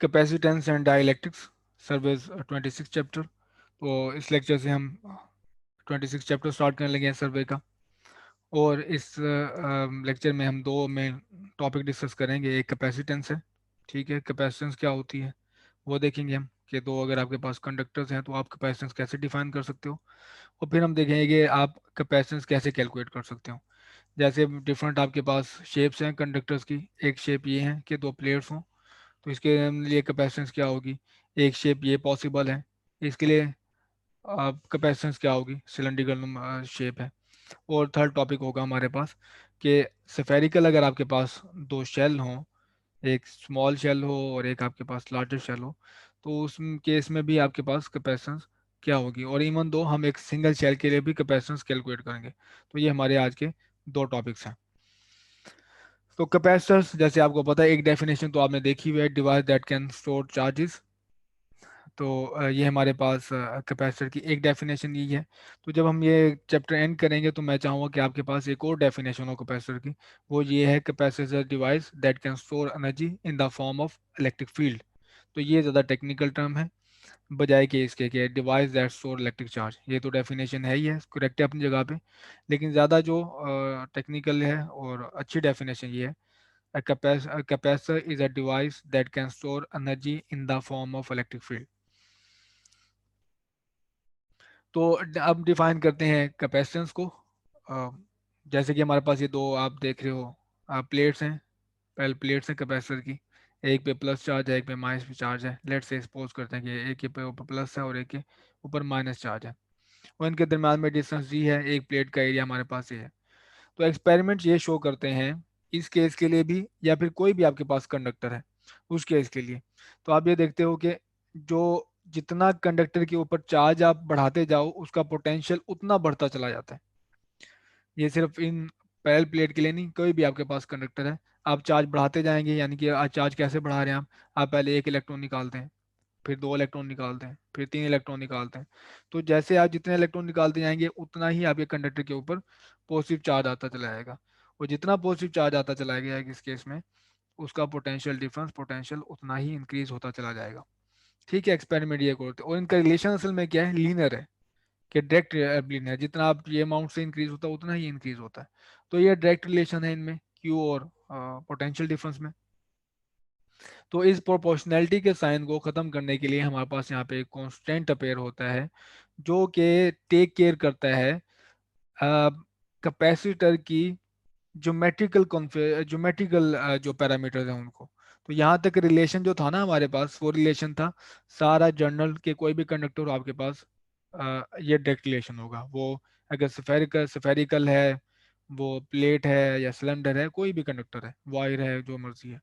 Capacitance and dielectrics surveys 26 chapter. तो इस lecture से हम 26 चैप्टर स्टार्ट करने लगे हैं सर्वे का। और इस लेक्चर में हम दो मेन टॉपिक डिस्कस करेंगे। एक कैपेसिटेंस है, ठीक है, कैपेसिटेंस क्या होती है वो देखेंगे हम, कि दो अगर आपके पास कंडक्टर्स हैं तो आप कैपेसिटेंस कैसे डिफाइन कर सकते हो। और फिर हम देखेंगे कि आप कैपेसिटेंस कैसे कैलकुलेट कर सकते हो। जैसे डिफरेंट आपके पास शेप्स हैं कंडक्टर्स की। एक शेप ये है कि दो प्लेट्स हों, तो इसके लिए कैपेसिटेंस क्या होगी। एक शेप ये पॉसिबल है, इसके लिए कैपेसिटेंस क्या होगी, सिलेंड्रिकल शेप है। और थर्ड टॉपिक होगा हमारे पास कि स्फेरिकल अगर आपके पास दो शेल हों, एक स्मॉल शेल हो और एक आपके पास लार्जर शेल हो, तो उस केस में भी आपके पास कैपेसिटेंस क्या होगी। और इवन दो हम एक सिंगल शेल के लिए भी कैपेसिटेंस कैलकुलेट करेंगे। तो ये हमारे आज के दो टॉपिक्स हैं। तो कैपेसिटर्स जैसे आपको पता है, एक डेफिनेशन तो आपने देखी हुई है, device that can store charges. तो ये हमारे पास कैपेसिटर की एक डेफिनेशन यही है। तो जब हम ये चैप्टर एंड करेंगे तो मैं चाहूँगा कि आपके पास एक और डेफिनेशन हो कैपेसिटर की। वो ये है, capacitor device that can store energy in the form of electric field. तो ये ज़्यादा टेक्निकल टर्म है बजाय कि इसके कि device that store electric charge. ये तो डेफिनेशन है ही है, करेक्ट है अपनी जगह पे, लेकिन ज़्यादा जो टेक्निकल है और अच्छी डेफिनेशन ये है, a capacitor is a device that can store energy in the form of electric field। तो अब डिफाइन करते हैं कैपेसिटेंस को। अ, जैसे कि हमारे पास ये दो आप देख रहे हो प्लेट्स हैं। पहले प्लेट्स हैं कैपेसिटर की, एक पे प्लस चार्ज है एक पे माइनस चार्ज है। लेट से सपोज करते हैं कि एक के पे ऊपर प्लस है और एक के ऊपर माइनस चार्ज है, और इनके दरम्यान में डिस्टेंस जी है, एक प्लेट का एरिया हमारे पास ये है। तो एक्सपेरिमेंट ये शो करते हैं इस केस के लिए भी, या फिर कोई भी आपके पास कंडक्टर है उस केस के लिए। तो आप ये देखते हो कि जो जितना कंडक्टर के ऊपर चार्ज आप बढ़ाते जाओ उसका पोटेंशियल उतना बढ़ता चला जाता है। ये सिर्फ इन पैरेलल प्लेट के लिए नहीं, कोई भी आपके पास कंडक्टर है, आप चार्ज बढ़ाते जाएंगे। यानी कि आज चार्ज कैसे बढ़ा रहे हैं आप पहले एक इलेक्ट्रॉन निकालते हैं, फिर दो इलेक्ट्रॉन निकालते हैं, फिर तीन इलेक्ट्रॉन निकालते हैं। तो जैसे आप जितने इलेक्ट्रॉन निकालते जाएंगे उतना ही आपके कंडक्टर के ऊपर पॉजिटिव चार्ज आता चला जाएगा। और जितना पॉजिटिव चार्ज आता चला गया इस केस में, उसका पोटेंशियल डिफरेंस पोटेंशियल उतना ही इंक्रीज होता चला जाएगा। ठीक है, एक्सपेरिमेंट ये करते हैं। और इनका रिलेशन असल में क्या है, लीनियर है, कि डायरेक्ट लीनियर, जितना आप ये अमाउंट से इंक्रीज होता है उतना ही इंक्रीज होता है। तो ये डायरेक्ट रिलेशन है इनमें, क्यू और पोटेंशियल डिफरेंस में। तो इस प्रोपोर्शनैलिटी के साइन को ख़त्म करने के लिए हमारे पास यहाँ पे एक कांस्टेंट अपेयर होता है, जो कि टेक केयर करता है कैपेसिटर की ज्योमेट्रिकल जो पैरामीटर्स हैं उनको। तो यहाँ तक रिलेशन जो था ना हमारे पास, वो रिलेशन था सारा जर्नल के कोई भी कंडक्टर आपके पास ये डायरेक्ट रिलेशन होगा। वो अगर स्फेरिकल है, वो प्लेट है या सिलेंडर है, कोई भी कंडक्टर है, वायर है, जो मर्जी है।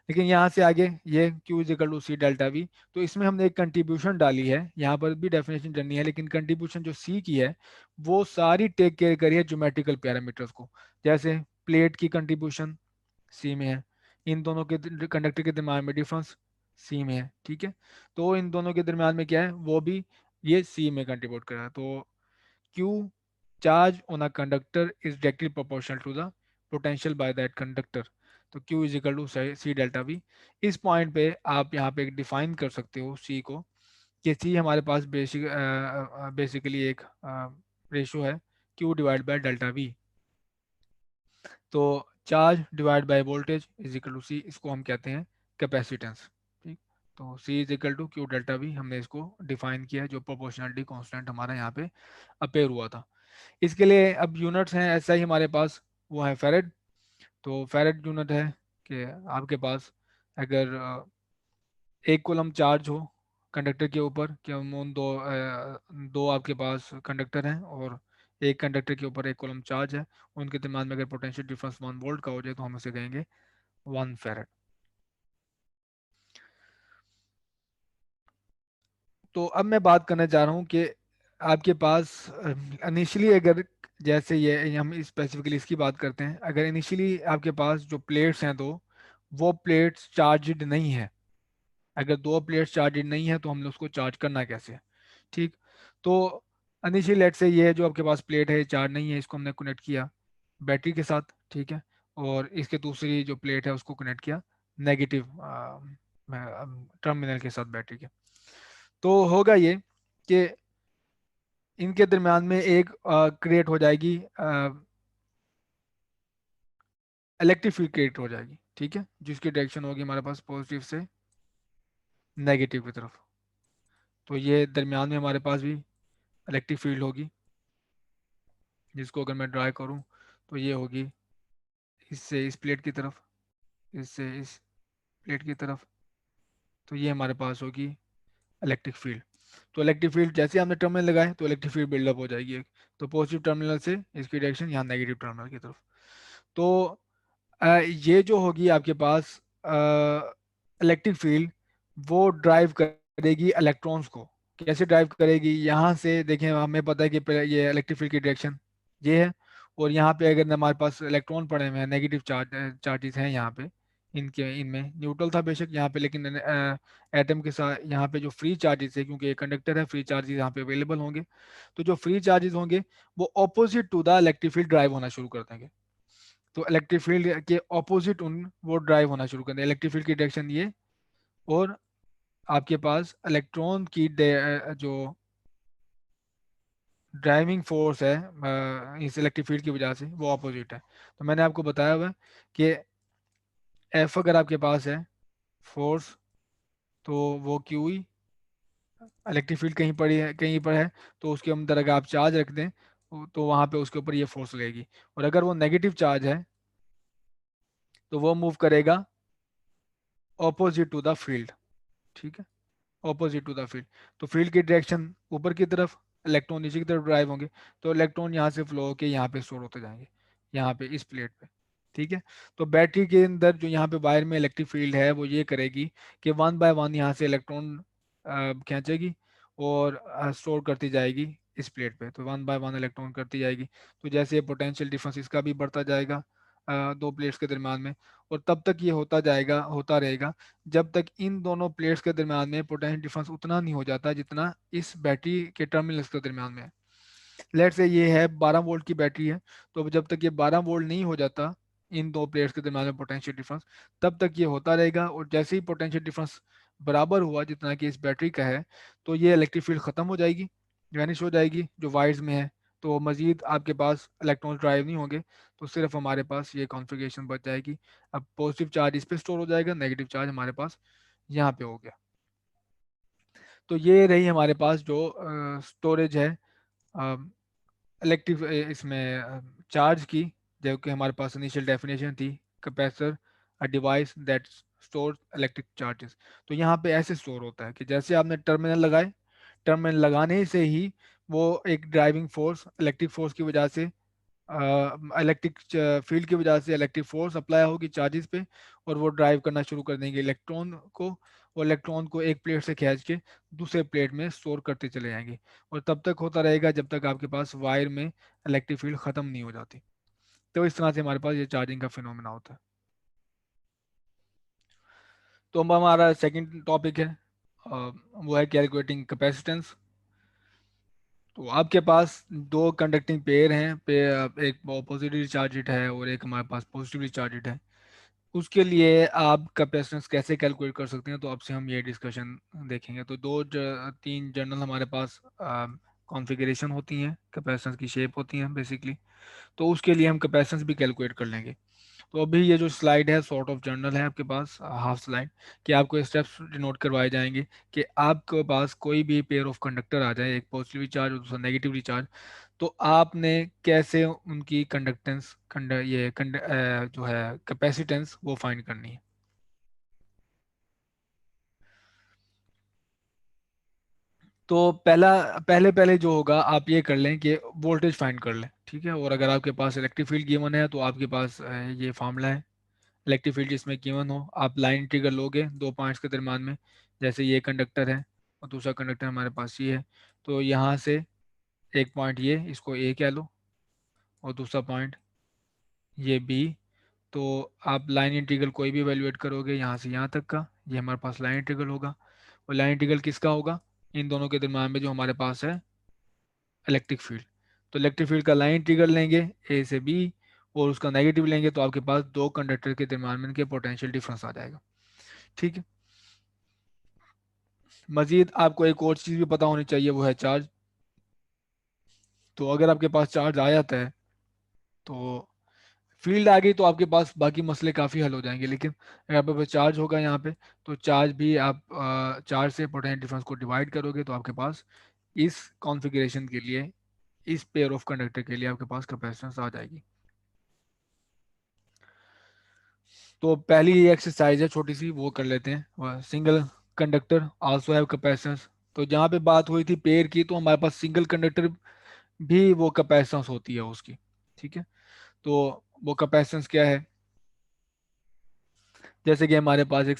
लेकिन यहाँ से आगे ये Q is equal to C delta V. तो इसमें हमने एक कंट्रीब्यूशन डाली है, यहाँ पर भी डेफिनेशन करनी है, लेकिन कंट्रीब्यूशन जो सी की है वो सारी टेक केयर करी है ज्योमेट्रिकल पैरामीटर्स को। जैसे प्लेट की कंट्रीब्यूशन सी में है, इन दोनों के कंडक्टर के दरम्यान में डिफरेंस सी में है, ठीक है। तो इन दोनों के दरम्यान में क्या है, वो भी ये सी में कंट्रीब्यूट कर रहा है। तो Q charge on a conductor is directly proportional to the potential by that conductor। तो Q is equal to C delta V. इस पॉइंट पे आप यहाँ पे डिफाइन कर सकते हो C को, कि C हमारे पास बेसिकली एक रेशो है Q divide by delta V. तो charge divide by voltage is equal to C, इसको हम कहते हैं कैपेसिटेंस। ठीक, तो C is equal to Q delta V हमने इसको डिफाइन किया है, जो प्रोपोर्शनलिटी कांस्टेंट हमारा यहाँ पे अपेयर हुआ था। इसके लिए अब यूनिट्स हैं ऐसा ही हमारे पास, वो है फेरेड। तो फेरेड यूनिट है कि आपके पास अगर एक कूलम चार्ज हो कंडक्टर के ऊपर, कि हम उन दो आपके पास कंडक्टर हैं और एक कंडक्टर के ऊपर एक कूलम चार्ज है, उनके दरम्यान में अगर पोटेंशियल डिफरेंस 1 वोल्ट का हो जाए तो हम उसे कहेंगे 1 फेरेड। तो अब मैं बात करना चाह रहा हूँ कि आपके पास इनिशियली अगर, जैसे ये हम स्पेसिफिकली इसकी बात करते हैं, अगर इनिशियली आपके पास जो प्लेट्स हैं दो, वो प्लेट्स चार्जड नहीं है। अगर दो प्लेट्स चार्जड नहीं है तो हमने उसको चार्ज करना कैसे है। ठीक, तो इनिशियली लेट से ये जो आपके पास प्लेट है चार्ज नहीं है, इसको हमने कनेक्ट किया बैटरी के साथ, ठीक है। और इसके दूसरी जो प्लेट है उसको कनेक्ट किया नेगेटिव टर्मिनल के साथ बैटरी के। तो होगा ये कि इनके दरम्यान में एक क्रिएट हो जाएगी, इलेक्ट्रिक फील्ड क्रिएट हो जाएगी, ठीक है, जिसकी डायरेक्शन होगी हमारे पास पॉजिटिव से नेगेटिव की तरफ। तो ये दरम्यान में हमारे पास भी इलेक्ट्रिक फील्ड होगी, जिसको अगर मैं ड्राई करूँ तो ये होगी इससे इस प्लेट की तरफ, इससे इस प्लेट की तरफ। तो ये हमारे पास होगी इलेक्ट्रिक फील्ड। तो इलेक्ट्रिक फील्ड जैसे हमने टर्मिनल लगाए तो इलेक्ट्रिक फील्ड बिल्डअप हो जाएगी एक। तो पॉजिटिव टर्मिनल से इसकी डायरेक्शन यहाँ नेगेटिव टर्मिनल की तरफ। तो ये जो होगी आपके पास इलेक्ट्रिक फील्ड, वो ड्राइव करेगी इलेक्ट्रॉन्स को। कैसे ड्राइव करेगी? यहाँ से देखें, हमें पता है कि ये इलेक्ट्रिक फील्ड की डायरेक्शन ये है, और यहाँ पे अगर हमारे पास इलेक्ट्रॉन पड़े हुए हैं, नेगेटिव चार्जेस हैं यहाँ पे, इनके इनमें न्यूट्रल था बेशक यहाँ पे, लेकिन एटम के साथ यहाँ पे जो फ्री चार्जेस है, क्योंकि ये कंडक्टर है, फ्री चार्जेस यहाँ पे अवेलेबल होंगे। तो जो फ्री चार्जेस होंगे वो opposite to the electric field drive होना शुरू कर देंगे। तो इलेक्ट्रिक फील्ड के ऑपोजिट उन वो ड्राइव होना शुरू कर देंगे, इलेक्ट्रिक फील्ड की डायरेक्शन ये, और आपके पास इलेक्ट्रॉन की जो ड्राइविंग फोर्स है इस इलेक्ट्रिक फील्ड की वजह से, वो ऑपोजिट है। तो मैंने आपको बताया हुआ है कि एफ अगर आपके पास है फोर्स, तो वो क्यू ही, इलेक्ट्रिक फील्ड कहीं पर है, कहीं पर है, तो उसके अंदर अगर आप चार्ज रख दें तो वहां पे उसके ऊपर ये फोर्स लगेगी। और अगर वो नेगेटिव चार्ज है तो वो मूव करेगा ऑपोजिट टू द फील्ड, ठीक है, ऑपोजिट टू द फील्ड। तो फील्ड की डायरेक्शन ऊपर की तरफ, इलेक्ट्रॉन नीचे की तरफ ड्राइव होंगे, तो इलेक्ट्रॉन यहाँ से फ्लो होके यहाँ पे स्टोर होते जाएंगे, यहाँ पे इस प्लेट पे, ठीक है। तो बैटरी के अंदर जो यहाँ पे वायर में इलेक्ट्रिक फील्ड है वो ये करेगी कि वन बाय वन यहाँ से इलेक्ट्रॉन खींचेगी और स्टोर करती जाएगी इस प्लेट पे। तो वन बाय वन इलेक्ट्रॉन करती जाएगी। तो जैसे ये पोटेंशियल डिफरेंस इसका भी बढ़ता जाएगा दो प्लेट्स के दरम्यान में, और तब तक ये होता जाएगा, होता रहेगा, जब तक इन दोनों प्लेट्स के दरम्यान में पोटेंशियल डिफरेंस उतना नहीं हो जाता जितना इस बैटरी के टर्मिनल्स के दरम्यान में है। लेट से ये है 12 वोल्ट की बैटरी है, तो जब तक ये 12 वोल्ट नहीं हो जाता इन दो प्लेट्स के दरम्यान में पोटेंशियल डिफरेंस, तब तक ये होता रहेगा। और जैसे ही पोटेंशियल डिफरेंस बराबर हुआ जितना कि इस बैटरी का है, तो ये इलेक्ट्रिक फील्ड खत्म हो जाएगी, वैनिश हो जाएगी जो वायर्स में है। तो मजीद आपके पास इलेक्ट्रॉन्स ड्राइव नहीं होंगे, तो सिर्फ हमारे पास ये कॉन्फ़िगरेशन बच जाएगी। अब पॉजिटिव चार्ज इस पे स्टोर हो जाएगा, नेगेटिव चार्ज हमारे पास यहाँ पे हो गया। तो ये रही हमारे पास जो स्टोरेज है इलेक्ट्रिक इसमें चार्ज की, जो कि हमारे पास इनिशियल डेफिनेशन थी, capacitor a device that store electric charges. तो यहाँ पे ऐसे स्टोर होता है कि जैसे आपने टर्मिनल लगाए, टर्मिनल लगाने से ही वो एक ड्राइविंग फोर्स, इलेक्ट्रिक फोर्स की वजह से, इलेक्ट्रिक फील्ड की वजह से इलेक्ट्रिक फोर्स अप्लाई होगी चार्जेस पे, और वो ड्राइव करना शुरू कर देंगे इलेक्ट्रॉन को, और इलेक्ट्रॉन को एक प्लेट से खींच के दूसरे प्लेट में स्टोर करते चले जाएंगे। और तब तक होता रहेगा जब तक आपके पास वायर में इलेक्ट्रिक फील्ड ख़त्म नहीं हो जाती। तो इस तरह से हमारे पास ये चार्जिंग का फिनोमेना होता है। तो अब हमारा सेकंड टॉपिक है, वो है कैलकुलेटिंग कैपेसिटेंस। तो आपके पास दो कंडक्टिंग पेयर हैं, एक पॉजिटिवली चार्जड है और एक हमारे पास पॉजिटिवली चार्जड है। उसके लिए आप कैपेसिटेंस कैसे कैलकुलेट कर सकते हैं, तो आपसे हम ये डिस्कशन देखेंगे। तो तीन जनरल हमारे पास कॉन्फ़िगरेशन होती हैं, कैपेसिटेंस की शेप होती हैं बेसिकली। तो उसके लिए हम कैपेसिटेंस भी कैलकुलेट कर लेंगे। तो अभी ये जो स्लाइड है सॉर्ट ऑफ जर्नल है आपके पास, हाफ स्लाइड, कि आपको स्टेप्स डिनोट करवाए जाएंगे कि आपके पास कोई भी पेयर ऑफ कंडक्टर आ जाए, एक पॉजिटिवली चार्ज और दूसरा नेगेटिवली चार्ज, तो आपने कैसे उनकी कंडक्टेंस जो है कैपेसिटेंस वो फाइंड करनी है। तो पहले पहले जो होगा आप ये कर लें कि वोल्टेज फाइंड कर लें, ठीक है। और अगर आपके पास इलेक्ट्रिक फील्ड गिवन है तो आपके पास ये फार्मूला है इलेक्ट्रिक फील्ड जिसमें गिवन हो, आप लाइन इंटीग्रल लोगे दो पॉइंट्स के दरम्यान में। जैसे ये कंडक्टर है और दूसरा कंडक्टर हमारे पास ये है, तो यहाँ से एक पॉइंट ये, इसको ए कह लो, और दूसरा पॉइंट ये बी। तो आप लाइन इंटीग्रल कोई भी एवेल्यूएट करोगे यहाँ से यहाँ तक का, ये हमारे पास लाइन इंटीग्रल होगा। और लाइन इंटीग्रल किसका होगा? इन दोनों के दरम्यान में जो हमारे पास है इलेक्ट्रिक फील्ड। तो इलेक्ट्रिक फील्ड का लाइन इंटीग्रल लेंगे ए से बी, और उसका नेगेटिव लेंगे, तो आपके पास दो कंडक्टर के दरम्यान में इनके पोटेंशियल डिफरेंस आ जाएगा, ठीक है। मजीद आपको एक और चीज़ भी पता होनी चाहिए, वो है चार्ज। तो अगर आपके पास चार्ज आ जाता है तो फील्ड आ गई तो आपके पास बाकी मसले काफ़ी हल हो जाएंगे। लेकिन अगर आपके पास चार्ज होगा यहाँ पे, तो चार्ज भी आप चार्ज से पोटेंशियल डिफरेंस को डिवाइड करोगे तो आपके पास इस कॉन्फ़िगरेशन के लिए, इस पेयर ऑफ कंडक्टर के लिए आपके पास कैपेसिटेंस आ जाएगी। तो पहली ये एक्सरसाइज है छोटी सी, वो कर लेते हैं। Single conductor also have capacitance. तो जहाँ पे बात हुई थी पेयर की, तो हमारे पास सिंगल कंडक्टर भी वो कैपेसिटेंस होती है उसकी। ठीक है, तो वो कैपेसिटेंस क्या है? जैसे कि हमारे पास एक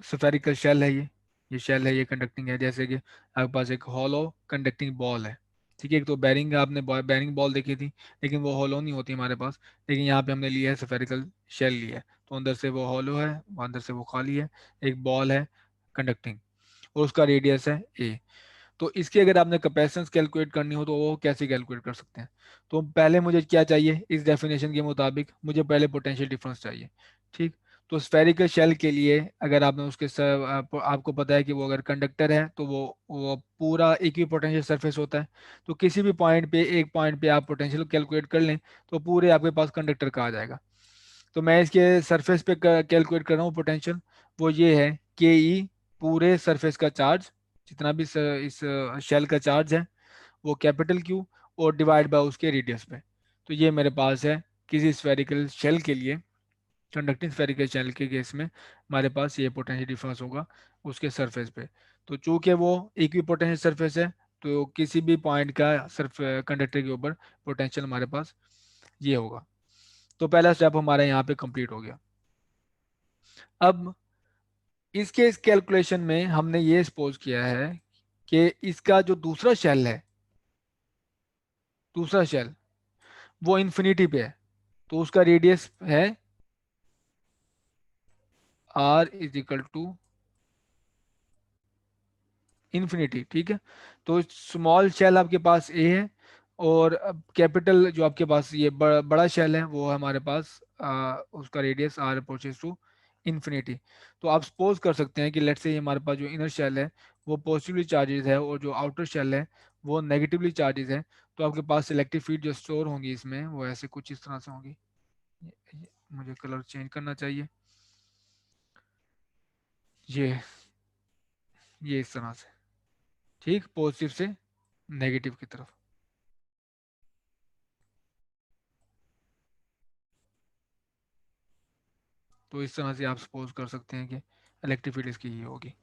स्फेरिकल शेल है, ये शेल है, ये कंडक्टिंग है। जैसे कि आपके पास एक हॉलो कंडक्टिंग बॉल है। ठीक है, एक तो बैरिंग, आपने बैरिंग बॉल देखी थी, लेकिन वो हॉलो नहीं होती हमारे पास। लेकिन यहाँ पे हमने लिया है स्फेरिकल शेल लिया है, तो अंदर से वो हॉलो है, वो अंदर से वो खाली है। एक बॉल है कंडक्टिंग, और उसका रेडियस है ए। तो इसकी अगर आपने कैपेसिटेंस कैलकुलेट करनी हो तो वो कैसे कैलकुलेट कर सकते हैं? तो पहले मुझे क्या चाहिए, इस डेफिनेशन के मुताबिक मुझे पहले पोटेंशियल डिफरेंस चाहिए। ठीक, तो स्फेरिकल शेल के लिए अगर आपने उसके आपको पता है कि वो अगर कंडक्टर है तो वो पूरा एक ही पोटेंशियल सरफेस होता है। तो किसी भी पॉइंट पे, एक पॉइंट पे आप पोटेंशियल कैलकुलेट कर लें तो पूरे आपके पास कंडक्टर का आ जाएगा। तो मैं इसके सरफेस पे कैलकुलेट कर रहा हूँ पोटेंशियल। वो ये है के ई, पूरे सरफेस का चार्ज, जितना भी इस शेल का चार्ज है, वो कैपिटल क्यू, और डिवाइड बाय उसके रेडियस पे। तो ये मेरे पास है किसी स्फेरिकल शेल के लिए, कंडक्टिंग स्फेरिकल शेल के केस में हमारे पास ये पोटेंशियल डिफरेंस होगा उसके सरफेस पे। तो चूंकि वो इक्वी पोटेंशियल सरफेस है, तो किसी भी पॉइंट का सर्फ कंडक्टर के ऊपर पोटेंशियल हमारे पास ये होगा। तो पहला स्टेप हमारा यहाँ पे कंप्लीट हो गया। अब इसके इस कैलकुलेशन में हमने ये सपोज किया है कि इसका जो दूसरा शेल है, दूसरा शेल वो इन्फिनिटी पे है। तो उसका रेडियस है R is equal to infinity. ठीक है, तो स्मॉल शेल आपके पास ए है, और कैपिटल जो आपके पास ये बड़ा शेल है वो है हमारे पास उसका radius R approaches to infinity. तो आप सपोज कर सकते हैं कि लेट्स से हमारे पास जो इनर शेल है वो पॉजिटिवली चार्जेस है, और जो आउटर शेल है वो नेगेटिवली चार्जेस है। तो आपके पास सिलेक्टिव फील्ड जो स्टोर होंगी इसमें, वो ऐसे कुछ इस तरह से होंगी। मुझे कलर चेंज करना चाहिए। ये इस तरह से, ठीक, पॉजिटिव से नेगेटिव की तरफ। तो इस तरह से आप सपोज कर सकते हैं कि इलेक्ट्रिक फील्ड इसकी ये होगी।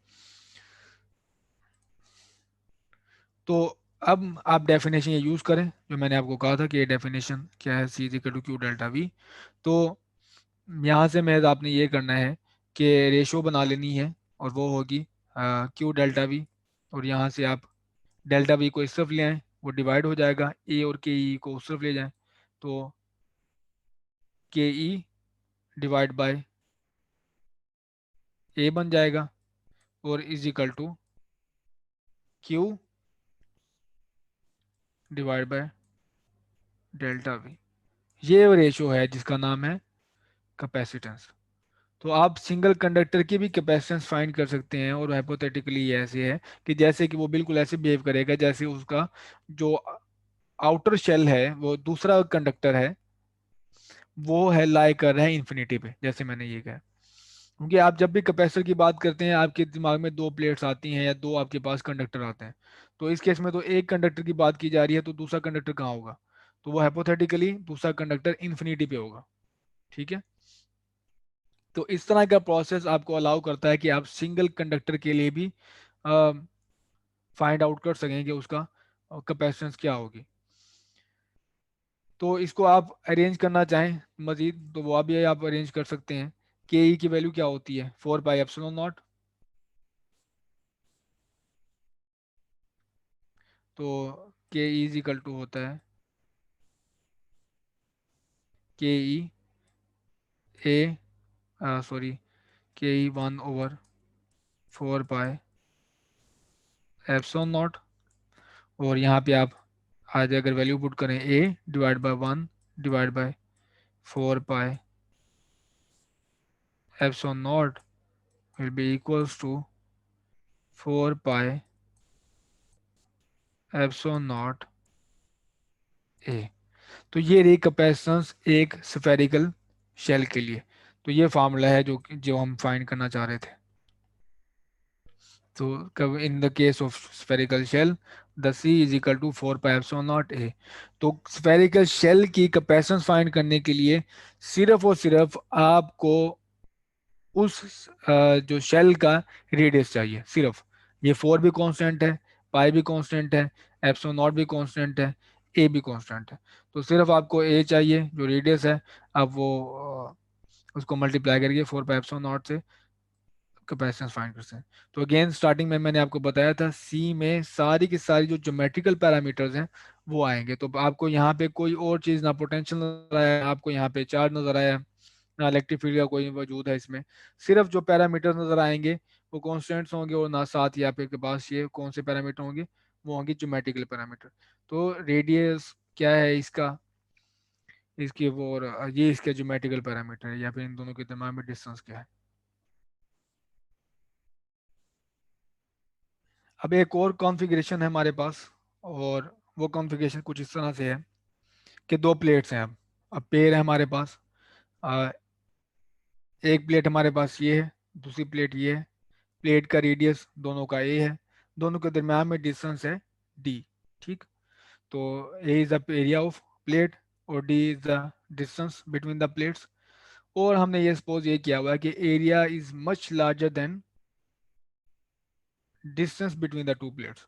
तो अब आप डेफिनेशन ये यूज़ करें जो मैंने आपको कहा था कि ये डेफिनेशन क्या है, C is equal to Q delta V. तो यहाँ से मैं आपने ये करना है कि रेशो बना लेनी है, और वो होगी क्यू डेल्टा वी। और यहाँ से आप डेल्टा वी को इस तरफ ले आएँ, वो डिवाइड हो जाएगा, ए और के ई को उस तरफ ले जाएं, तो के ई डिवाइड बाय ए बन जाएगा, और is equal to Q divide by delta V. ये रेशो है जिसका नाम है कैपेसिटेंस। तो आप सिंगल कंडक्टर की भी कैपेसिटेंस फाइंड कर सकते हैं, और हाइपोथेटिकली ये ऐसे है कि जैसे कि वो बिल्कुल ऐसे बिहेव करेगा जैसे उसका जो आउटर शेल है, वो दूसरा कंडक्टर है, वो है लाई कर रहा है इन्फिनिटी पे, जैसे मैंने ये कहा। क्योंकि आप जब भी कैपेसिटर की बात करते हैं आपके दिमाग में दो प्लेट्स आती हैं या दो आपके पास कंडक्टर आते हैं। तो इस केस में तो एक कंडक्टर की बात की जा रही है, तो दूसरा कंडक्टर कहाँ होगा? तो वो हाइपोथेटिकली दूसरा कंडक्टर इन्फिनिटी पे होगा। ठीक है, तो इस तरह का प्रोसेस आपको अलाउ करता है कि आप सिंगल कंडक्टर के लिए भी फाइंड आउट कर सकें कि उसका कैपेसिटेंस क्या होगी। तो इसको आप अरेंज करना चाहें मजीद तो वो भी आप अरेंज कर सकते हैं। के ई की वैल्यू क्या होती है? 4 पाई एप्सिलॉन नॉट। तो K E is equal to होता है के ई ए, सॉरी, के ई 1/4 पाई एप्सिलॉन नॉट। और यहाँ पे आप आज अगर वैल्यू पुट करें A divide by 1/4 pi epsilon naught will be equals to 4 pi epsilon naught A. तो ये रही कैपेसिटेंस एक स्फेरिकल शेल के लिए। तो ये फार्मूला है जो हम फाइंड करना चाह रहे थे। तो कब in the case of spherical shell the C is equal to 4 pi epsilon naught A. तो स्फेरिकल शेल की कैपेसिटेंस फाइंड करने के लिए सिर्फ और सिर्फ आपको उस जो शेल का रेडियस चाहिए सिर्फ। ये 4 भी कांस्टेंट है, पाई भी कांस्टेंट है, एप्सिलॉन नॉट भी कांस्टेंट है, ए भी कांस्टेंट है। तो सिर्फ आपको ए चाहिए जो रेडियस है। अब वो उसको मल्टीप्लाई करके 4 पाई एप्सिलॉन नॉट से कैपेसिटेंस फाइंड करते हैं। तो अगेन स्टार्टिंग में मैंने आपको बताया था सी में सारी की सारी जो ज्योमेट्रिकल पैरामीटर्स हैं वो आएंगे। तो आपको यहाँ पे कोई और चीज़ ना पोटेंशियल नजर आया, आपको यहाँ पे चार्ज नजर आया, ना इलेक्ट्रिक फील्ड का कोई वजूद है इसमें। सिर्फ जो पैरामीटर्स नजर आएंगे वो कॉन्स्टेंट्स होंगे, और ना साथ ही आपके पास ये कौन से पैरामीटर होंगे, वो होंगे ज्योमेट्रिकल पैरामीटर। तो रेडियस क्या है इसका, इसकी वो, और ये इसके ज्योमेट्रिकल पैरामीटर है, या फिर इन दोनों के दरम्यान में डिस्टेंस क्या है। अब एक और कॉन्फ़िगरेशन है हमारे पास, और वो कॉन्फ़िगरेशन कुछ इस तरह से है कि दो प्लेट्स हैं। अब पेयर है हमारे पास। अ, एक प्लेट हमारे पास ये है, दूसरी प्लेट ये है। प्लेट का रेडियस दोनों का ए है, दोनों के दरम्यान में डिस्टेंस है डी। ठीक। तो A is the area of plate और D is the distance between the plates. और हमने ये सपोज ये किया हुआ है कि area is much larger than distance between the two plates.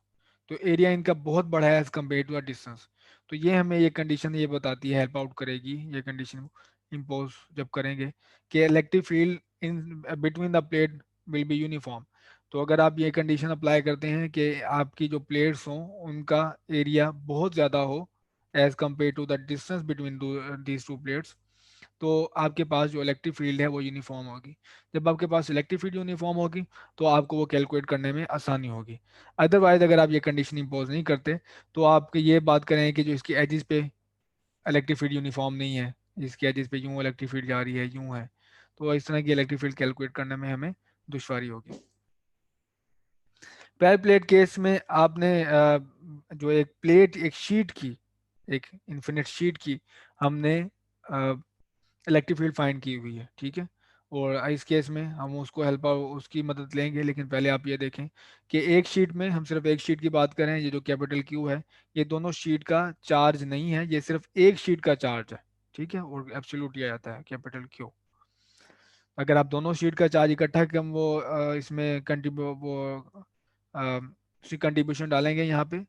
तो एरिया इनका बहुत बड़ा है एज कम्पेयर टू डिस्टेंस। तो ये हमें ये कंडीशन ये बताती है, हेल्प आउट करेगी ये कंडीशन इम्पोज जब करेंगे कि electric field in between the plate will be uniform. तो अगर आप ये कंडीशन अप्लाई करते हैं कि आपकी जो प्लेट्स हों उनका एरिया बहुत ज़्यादा हो as compared to the distance between these two plates, तो आपके पास जो इलेक्ट्रिक फील्ड है वो यूनिफॉर्म होगी। जब आपके पास इलेक्ट्रिक फील्ड यूनिफॉर्म होगी तो आपको वो कैलकुलेट करने में आसानी होगी। अदरवाइज अगर आप ये कंडीशन इम्पोज नहीं करते तो आप ये बात करें कि जो इसकी एजिस पे इलेक्ट्रिक फील्ड यूनिफॉर्म नहीं है, इसकी एजिस पे यूँ इलेक्ट्रिक फील्ड जा रही है, यूँ है, तो इस तरह की इलेक्ट्रिक फील्ड कैलकुलेट करने में हमें दुश्वारी होगी। पैर प्लेट केस में आपने जो एक प्लेट, एक शीट की, एक इन्फिनिट शीट की हमने इलेक्ट्रिक फील्ड फाइंड की हुई है। ठीक है। और इस केस में हम उसको हेल्प उसकी मदद लेंगे, लेकिन पहले आप ये देखें कि एक शीट में, हम सिर्फ एक शीट की बात करें, ये जो कैपिटल क्यू है ये दोनों शीट का चार्ज नहीं है, ये सिर्फ एक शीट का चार्ज है। ठीक है। और एब्सोल्यूट लिया जाता है कैपिटल क्यू। अगर आप दोनों शीट का चार्ज इकट्ठा कम वो इसमें कंट्रीब्यू वो उसकी कंट्रीब्यूशन डालेंगे यहाँ पे,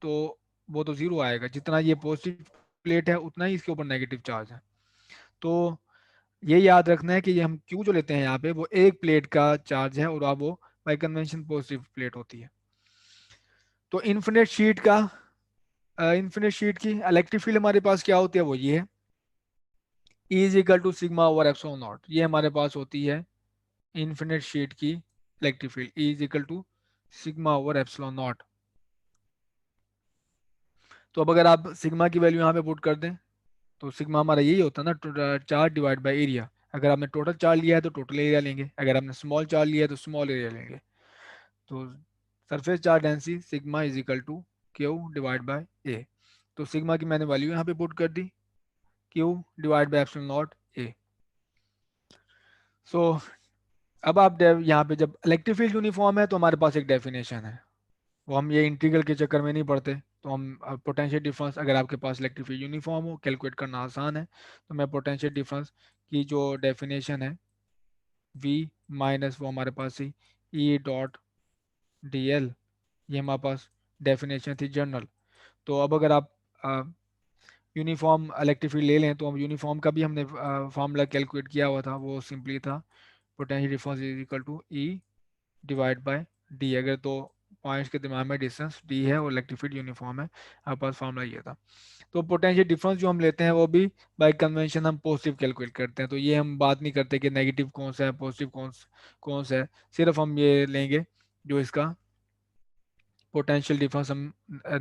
तो वो तो ज़ीरो आएगा। जितना ये पॉजिटिव प्लेट है उतना ही इसके ऊपर नेगेटिव चार्ज है। तो ये याद रखना है कि ये हम क्यू जो लेते हैं यहाँ पे वो एक प्लेट का चार्ज है, और अब वो बाई कन्वेंशन पॉजिटिव प्लेट होती है। तो इन्फिनिट शीट की इलेक्ट्रिक फील्ड हमारे पास क्या होती है, वो ये है E is equal to sigma over epsilon naught. ये हमारे पास होती है इन्फिनिट शीट की electric field, E is equal to sigma over epsilon naught. तो अब अगर आप सिग्मा की वैल्यू यहाँ पे पुट कर दें तो सिग्मा हमारा यही होता है ना, चार्ज डिवाइड बाय एरिया। अगर आपने टोटल चार्ज लिया है तो टोटल एरिया लेंगे, अगर आपने स्मॉल चार्ज लिया है तो स्मॉल एरिया लेंगे। तो surface charge density sigma is equal to Q divide by A. तो सिग्मा की मैंने वैल्यू यहाँ पे पुट कर दी, Q divide by epsilon naught A. So अब आप यहाँ पे जब इलेक्ट्रिक फील्ड यूनिफॉर्म है तो हमारे पास एक डेफिनेशन है, वो हम ये इंटीग्रल के चक्कर में नहीं पढ़ते। तो हम पोटेंशियल डिफरेंस, अगर आपके पास इलेक्ट्रिक फील्ड यूनिफॉर्म हो, कैलकुलेट करना आसान है, तो मैं पोटेंशियल डिफरेंस की जो डेफिनेशन है V माइनस वो हमारे पास ही E डॉट डी एल, ये हमारे पास डेफिनेशन थी जनरल। तो अब अगर आप यूनिफॉर्म इलेक्ट्रिक फील्ड ले लें तो हम यूनिफॉर्म का भी हमने फार्मूला कैलकुलेट किया हुआ था, वो सिंपली था potential difference is equal to E divide by D. अगर तो पॉइंट्स के दरम्यान में डिस्टेंस डी है और इलेक्ट्रिक फील्ड यूनिफॉर्म है, हमारे पास फार्मूला ये था। तो पोटेंशियल डिफरेंस जो हम लेते हैं वो भी बाय कन्वेंशन हम पॉजिटिव कैलकुलेट करते हैं। तो ये हम बात नहीं करते कि नेगेटिव कौन सा है, पॉजिटिव कौन सा है, सिर्फ हम ये लेंगे जो इसका पोटेंशियल डिफरेंस हम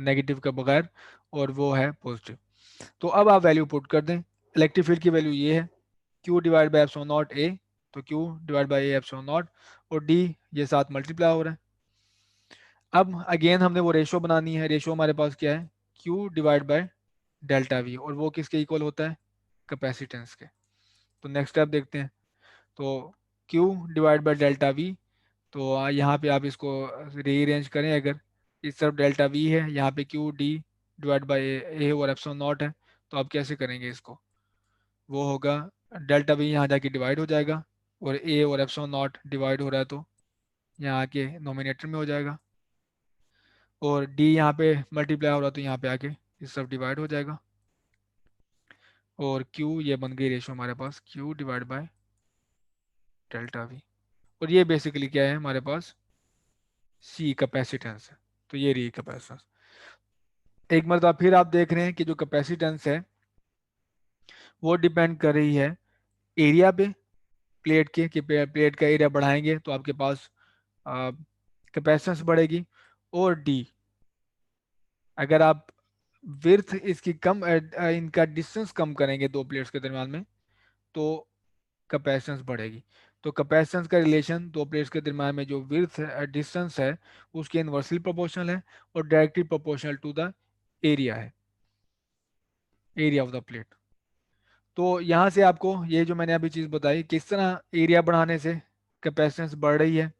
नेगेटिव के बगैर, और वो है पॉजिटिव। तो अब आप वैल्यू पुट कर दें। इलेक्ट्रिक फील्ड की वैल्यू ये है Q divide by epsilon naught A, तो Q divide by A epsilon not, और D ये साथ मल्टीप्लाई हो रहा है। अब अगेन हमने वो रेशो बनानी है। रेशो हमारे पास क्या है, Q divide by delta V, और वो किसके इक्वल होता है, कैपेसिटेंस के। तो नेक्स्ट स्टेप देखते हैं। तो Q divide by delta V, तो यहाँ पे आप इसको रीअरेंज करें, अगर इस तरफ डेल्टा वी है, यहाँ पे Q D डिवाइड बाय ए और एप्सिलॉन नॉट है, तो आप कैसे करेंगे इसको, वो होगा डेल्टा वी यहाँ जाके डिवाइड हो जाएगा, और ए और एप्सिलॉन नॉट डिवाइड हो रहा है तो यहाँ आके नोमिनेटर में हो जाएगा, और डी यहाँ पे मल्टीप्लाई हो रहा है तो यहाँ पे आके इस सब डिवाइड हो जाएगा, और क्यू ये बन गई रेशो हमारे पास, Q divide by delta V. और ये बेसिकली क्या है हमारे पास, सी कैपेसिटेंस है। तो ये रही कैपेसिटेंस। एक मरतबा फिर आप देख रहे हैं कि जो कैपेसिटेंस है वो डिपेंड कर रही है एरिया पे, प्लेट के, कि प्लेट का एरिया बढ़ाएंगे तो आपके पास कैपेसिटेंस बढ़ेगी, और डी, अगर आप विर्थ इसकी कम इनका डिस्टेंस कम करेंगे दो प्लेट्स के दरम्यान में, तो कैपेसिटेंस बढ़ेगी। तो कैपेसिटेंस का रिलेशन दो प्लेट्स के दरम्यान में जो विड्थ डिस्टेंस है उसके इन्वर्सली प्रोपोर्शनल है, और directly proportional to the area है, एरिया ऑफ द प्लेट। तो यहाँ से आपको ये जो मैंने अभी चीज़ बताई, किस तरह एरिया बढ़ाने से कैपेसिटेंस बढ़ रही है,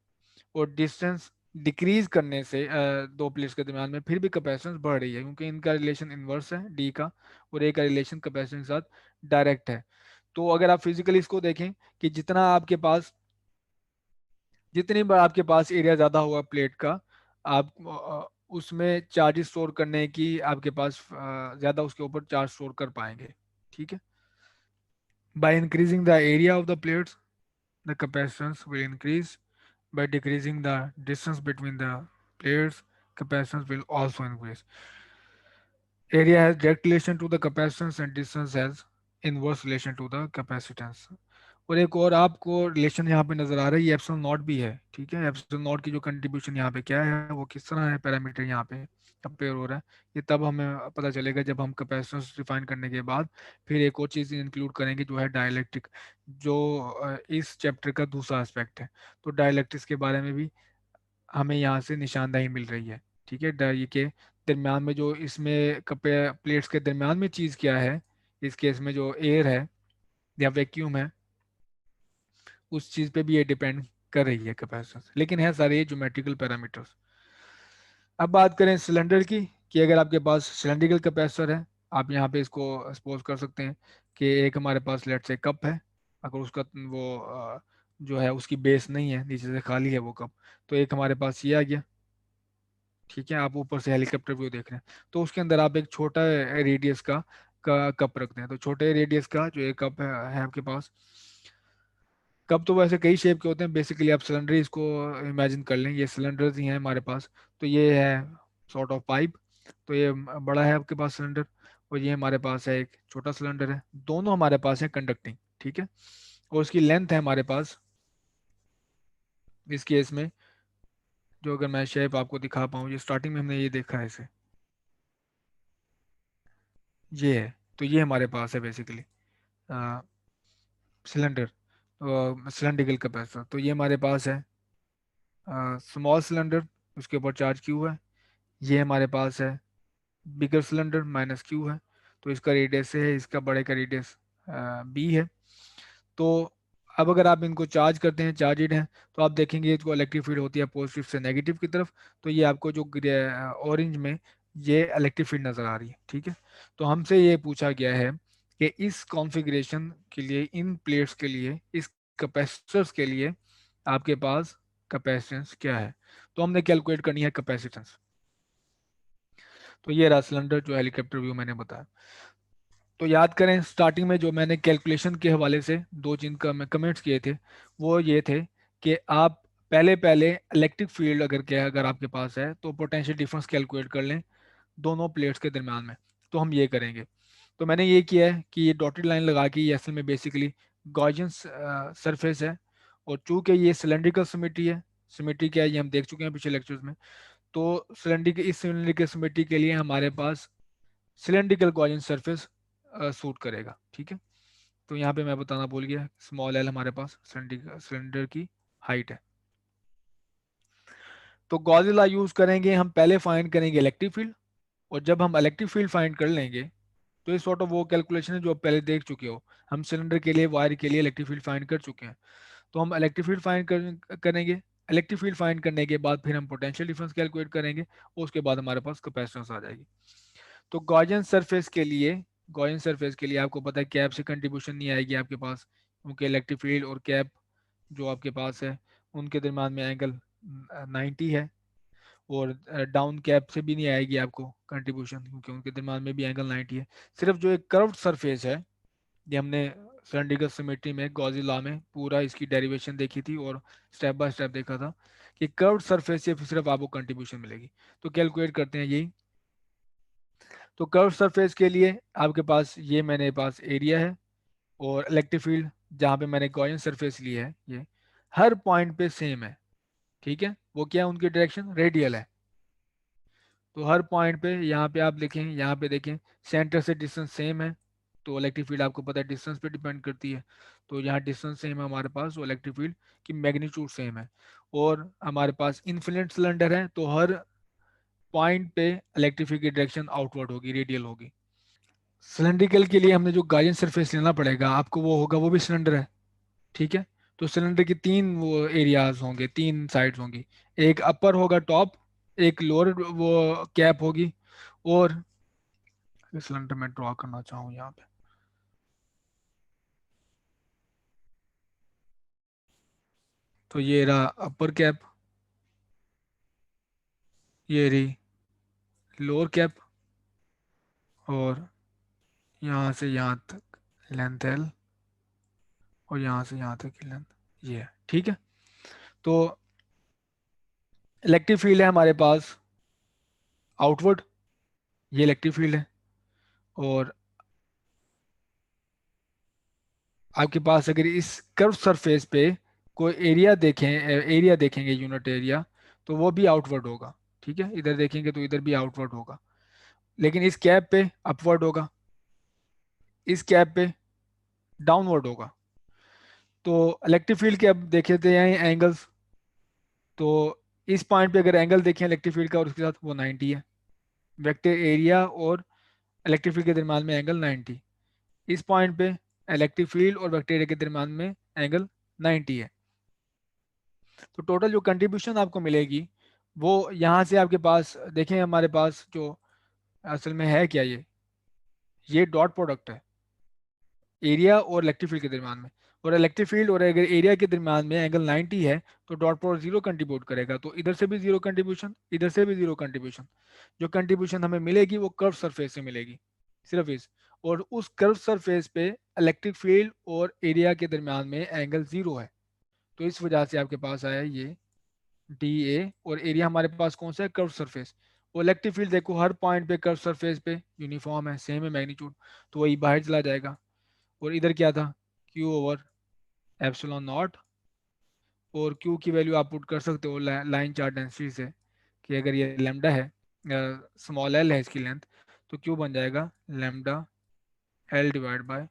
और डिस्टेंस डिक्रीज करने से दो प्लेट्स के दरम्यान में फिर भी कैपेसिटेंस बढ़ रही है, क्योंकि इनका रिलेशन इन्वर्स है डी का, और ए का रिलेशन कैपेसिटेंस के साथ डायरेक्ट है। तो अगर आप फिजिकली इसको देखें कि जितनी बार आपके पास एरिया ज़्यादा होगा प्लेट का, आप उसमें चार्जेस स्टोर करने की आपके पास ज़्यादा उसके ऊपर चार्ज स्टोर कर पाएंगे। ठीक है, by increasing the area of the plates the capacitance will increase, by decreasing the distance between the plates, capacitance will also increase. Area has direct relation to the capacitance and distance has inverse relation to the capacitance. और एक और आपको relation यहाँ पे नजर आ रहा है, ये एप्सिलॉन नॉट भी है। ठीक है, एप्सिलॉन नॉट की जो कंट्रीब्यूशन यहाँ पे क्या है, वो किस तरह है पैरामीटर यहाँ पे कंपेयर हो रहा है, ये तब हमें पता चलेगा जब हम कैपेसिटेंस डिफाइन करने के बाद फिर एक और चीज़ इंक्लूड करेंगे जो है डाइलेक्ट्रिक, जो इस चैप्टर का दूसरा एस्पेक्ट है। तो डाइलेक्ट्रिक्स के बारे में भी हमें यहाँ से निशानदेही मिल रही है। ठीक है, ये के दरम्यान में जो इसमें कपे प्लेट्स के दरम्यान में चीज़ क्या है, इस केस में जो एयर है या वैक्यूम है, उस चीज़ पे भी ये डिपेंड कर रही है कैपेसिटेंस, लेकिन है सारे ये ज्योमेट्रिकल पैरामीटर्स। अब बात करें सिलेंडर की, कि अगर आपके पास सिलेंड्रिकल कैपेसिटर है, आप यहाँ पे इसको सपोज कर सकते हैं कि एक हमारे पास लेट से कप है, अगर उसका वो जो है उसकी बेस नहीं है, नीचे से खाली है वो कप, तो एक हमारे पास ये आ गया। ठीक है, आप ऊपर से हेलीकॉप्टर व्यू देख रहे हैं, तो उसके अंदर आप एक छोटा रेडियस का कप रखते हैं, तो छोटे रेडियस का जो एक कप है आपके पास। कप तो वैसे कई शेप के होते हैं, बेसिकली आप सिलेंडर इसको इमेजिन कर लें, ये सिलेंडर्स ही हैं हमारे पास। तो ये है सॉर्ट ऑफ पाइप, तो ये बड़ा है आपके पास सिलेंडर, और ये हमारे पास है एक छोटा सिलेंडर है, दोनों हमारे पास है कंडक्टिंग। ठीक है, और उसकी लेंथ है हमारे पास इस केस में, जो अगर मैं शेप आपको दिखा पाऊँ, ये स्टार्टिंग में हमने ये देखा है इसे, ये है। तो ये हमारे पास है बेसिकली सिलेंडर, सिलेंड्रिकल कैपेसिटर। तो ये हमारे पास है स्मॉल सिलेंडर, उसके ऊपर चार्ज क्यू है। ये हमारे पास है बिगर सिलेंडर, माइनस क्यू है, तो इसका रेडियस है, इसका बड़े का रेडियस बी है। तो अब अगर आप इनको चार्ज करते हैं, चार्जेड हैं, तो आप देखेंगे इसको इलेक्ट्रिक फील्ड होती है पॉजिटिव से नेगेटिव की तरफ। तो ये आपको जो ऑरेंज में ये इलेक्ट्रिक फील्ड नज़र आ रही है। ठीक है, तो हमसे ये पूछा गया है कि इस कॉन्फ़िगरेशन के लिए, इन प्लेट्स के लिए, इस कैपेसिटर्स के लिए आपके पास कैपेसिटेंस क्या है। तो हमने कैलकुलेट करनी है कैपेसिटेंस। तो ये रहा सिलेंडर जो हेलीकॉप्टर व्यू मैंने बताया। तो याद करें स्टार्टिंग में जो मैंने कैलकुलेशन के हवाले से दो जिन का मैं कमेंट्स किए थे, वो ये थे कि आप पहले पहले इलेक्ट्रिक फील्ड अगर क्या अगर आपके पास है तो पोटेंशियल डिफरेंस कैलकुलेट कर लें दोनों प्लेट्स के दरम्यान में। तो हम ये करेंगे। तो मैंने ये किया है कि ये डॉटेड लाइन लगा के, ये असल में बेसिकली गॉसियन सरफेस है, और चूंकि ये सिलेंड्रिकल सिमेट्री है, सिमेट्री क्या है ये हम देख चुके हैं पिछले लेक्चर्स में। तो सिलेंड्रिकल, इस सिलेंड्रिकल सिमेट्री के लिए हमारे पास सिलेंड्रिकल गॉसियन सरफेस सूट करेगा। ठीक है, तो यहाँ पे मैं बताना भूल गया, स्मॉल एल हमारे पास सिलेंडर की हाइट है। तो गॉस लॉ यूज करेंगे, हम पहले फाइंड करेंगे इलेक्ट्रिक फील्ड, और जब हम इलेक्ट्रिक फील्ड फाइंड कर लेंगे तो ये सॉर्ट ऑफ वो कैलकुलेशन है जो आप पहले देख चुके हो, हम सिलेंडर के लिए वायर के लिए इलेक्ट्रिक फील्ड फाइंड कर चुके हैं। तो हम इलेक्ट्रिक फील्ड फाइंड करेंगे, इलेक्ट्रिक फील्ड फाइंड करने के बाद फिर हम पोटेंशियल डिफरेंस कैलकुलेट करेंगे, और उसके बाद हमारे पास कैपेसिटेंस आ जाएगी। तो गॉसियन सरफेस के लिए आपको पता है कैप से कंट्रीब्यूशन नहीं आएगी आपके पास, क्योंकि इलेक्ट्रिक फील्ड और कैप जो आपके पास है उनके दरम्यान में एंगल 90 है, और डाउन कैप से भी नहीं आएगी आपको कंट्रीब्यूशन, क्योंकि उनके दरम्यान में भी एंगल 90 है। सिर्फ जो एक कर्व्ड सरफेस है, ये हमने सिलेंड्रिकल सिमेट्री में गॉस लॉ में पूरा इसकी डेरिवेशन देखी थी और स्टेप बाय स्टेप देखा था कि कर्व्ड सरफेस से सिर्फ आपको कंट्रीब्यूशन मिलेगी। तो कैलकुलेट करते हैं यही। तो कर्व सरफेस के लिए आपके पास ये मेरे पास एरिया है, और इलेक्ट्रिक फील्ड जहाँ पे मैंने गॉसियन सरफेस ली है ये हर पॉइंट पे सेम है। ठीक है, वो क्या है, उनकी डायरेक्शन रेडियल है। तो हर पॉइंट पे यहाँ पे आप लिखें, यहाँ पे देखें सेंटर से डिस्टेंस सेम है, तो इलेक्ट्रिक फील्ड आपको पता है डिस्टेंस पे डिपेंड करती है। तो यहाँ डिस्टेंस सेम है हमारे पास, तो इलेक्ट्रिक फील्ड की मैग्नीट्यूड सेम है। और हमारे पास इन्फिनिट सिलेंडर है, तो हर पॉइंट पे इलेक्ट्रिक फील्ड की डायरेक्शन आउटवर्ड होगी, रेडियल होगी। सिलेंड्रिकल के लिए हमने जो गार्जियन सरफेस लेना पड़ेगा आपको, वो होगा, वो भी सिलेंडर है। ठीक है, तो सिलेंडर की तीन वो एरियाज होंगे, तीन साइड्स होंगी, एक अपर होगा टॉप, एक लोअर वो कैप होगी, और सिलेंडर में ड्रॉ करना चाहूँ यहाँ पे, तो ये रहा अपर कैप, ये रही लोअर कैप, और यहाँ से यहाँ तक लेंथ एल, और यहाँ से यहाँ तक की लेंथ ये है। ठीक है, तो इलेक्ट्रिक फील्ड है हमारे पास आउटवर्ड, ये इलेक्ट्रिक फील्ड है। और आपके पास अगर इस कर्व सरफेस पे कोई एरिया देखें, एरिया देखेंगे यूनिट एरिया, तो वो भी आउटवर्ड होगा। ठीक है, इधर देखेंगे तो इधर भी आउटवर्ड होगा, लेकिन इस कैप पे अपवर्ड होगा, इस कैप पे डाउनवर्ड होगा। तो इलेक्ट्रिक फील्ड के अब देखे थे यहाँ एंगल्स, तो इस पॉइंट पे अगर एंगल देखें इलेक्ट्रिक फील्ड का और उसके साथ, वो 90 है। वेक्टर एरिया और इलेक्ट्रिक फील्ड के दरम्यान में एंगल 90, इस पॉइंट पे इलेक्ट्रिक फील्ड और वेक्टर एरिया के दरम्यान में एंगल 90 है। तो टोटल जो कंट्रीब्यूशन आपको मिलेगी वो यहाँ से आपके पास देखें, हमारे पास जो असल में है क्या, ये डॉट प्रोडक्ट है एरिया और इलेक्ट्रिक फील्ड के दरम्यान में, और इलेक्ट्रिक फील्ड और अगर एरिया के दरम्यान में एंगल 90 है, तो डॉट प्रोडक्ट जीरो कंट्रीब्यूट करेगा, तो इधर से भी जीरो कंट्रीब्यूशन, इधर से भी जीरो कंट्रीब्यूशन। जो कंट्रीब्यूशन हमें मिलेगी वो कर्व सरफेस से मिलेगी, सिर्फ इस, और उस कर्व सरफेस पे इलेक्ट्रिक फील्ड और एरिया के दरम्यान में एंगल जीरो है। तो इस वजह से आपके पास आया ये डी ए, और एरिया हमारे पास कौन सा है, कर्व सरफेस। और इलेक्ट्रिक फील्ड देखो हर पॉइंट पे कर्व सरफेस पे यूनिफॉर्म है, सेम है मैग्नीट्यूड, तो वही बाहर चला जाएगा। और इधर क्या था, क्यू ओवर एप्सिलॉन नॉट, और क्यू की वैल्यू आप पुट कर सकते हो लाइन चार्ज डेंसिटी से, कि अगर ये लेमडा है, स्मॉल एल है इसकी लेंथ, तो क्यू बन जाएगा lambda L divide by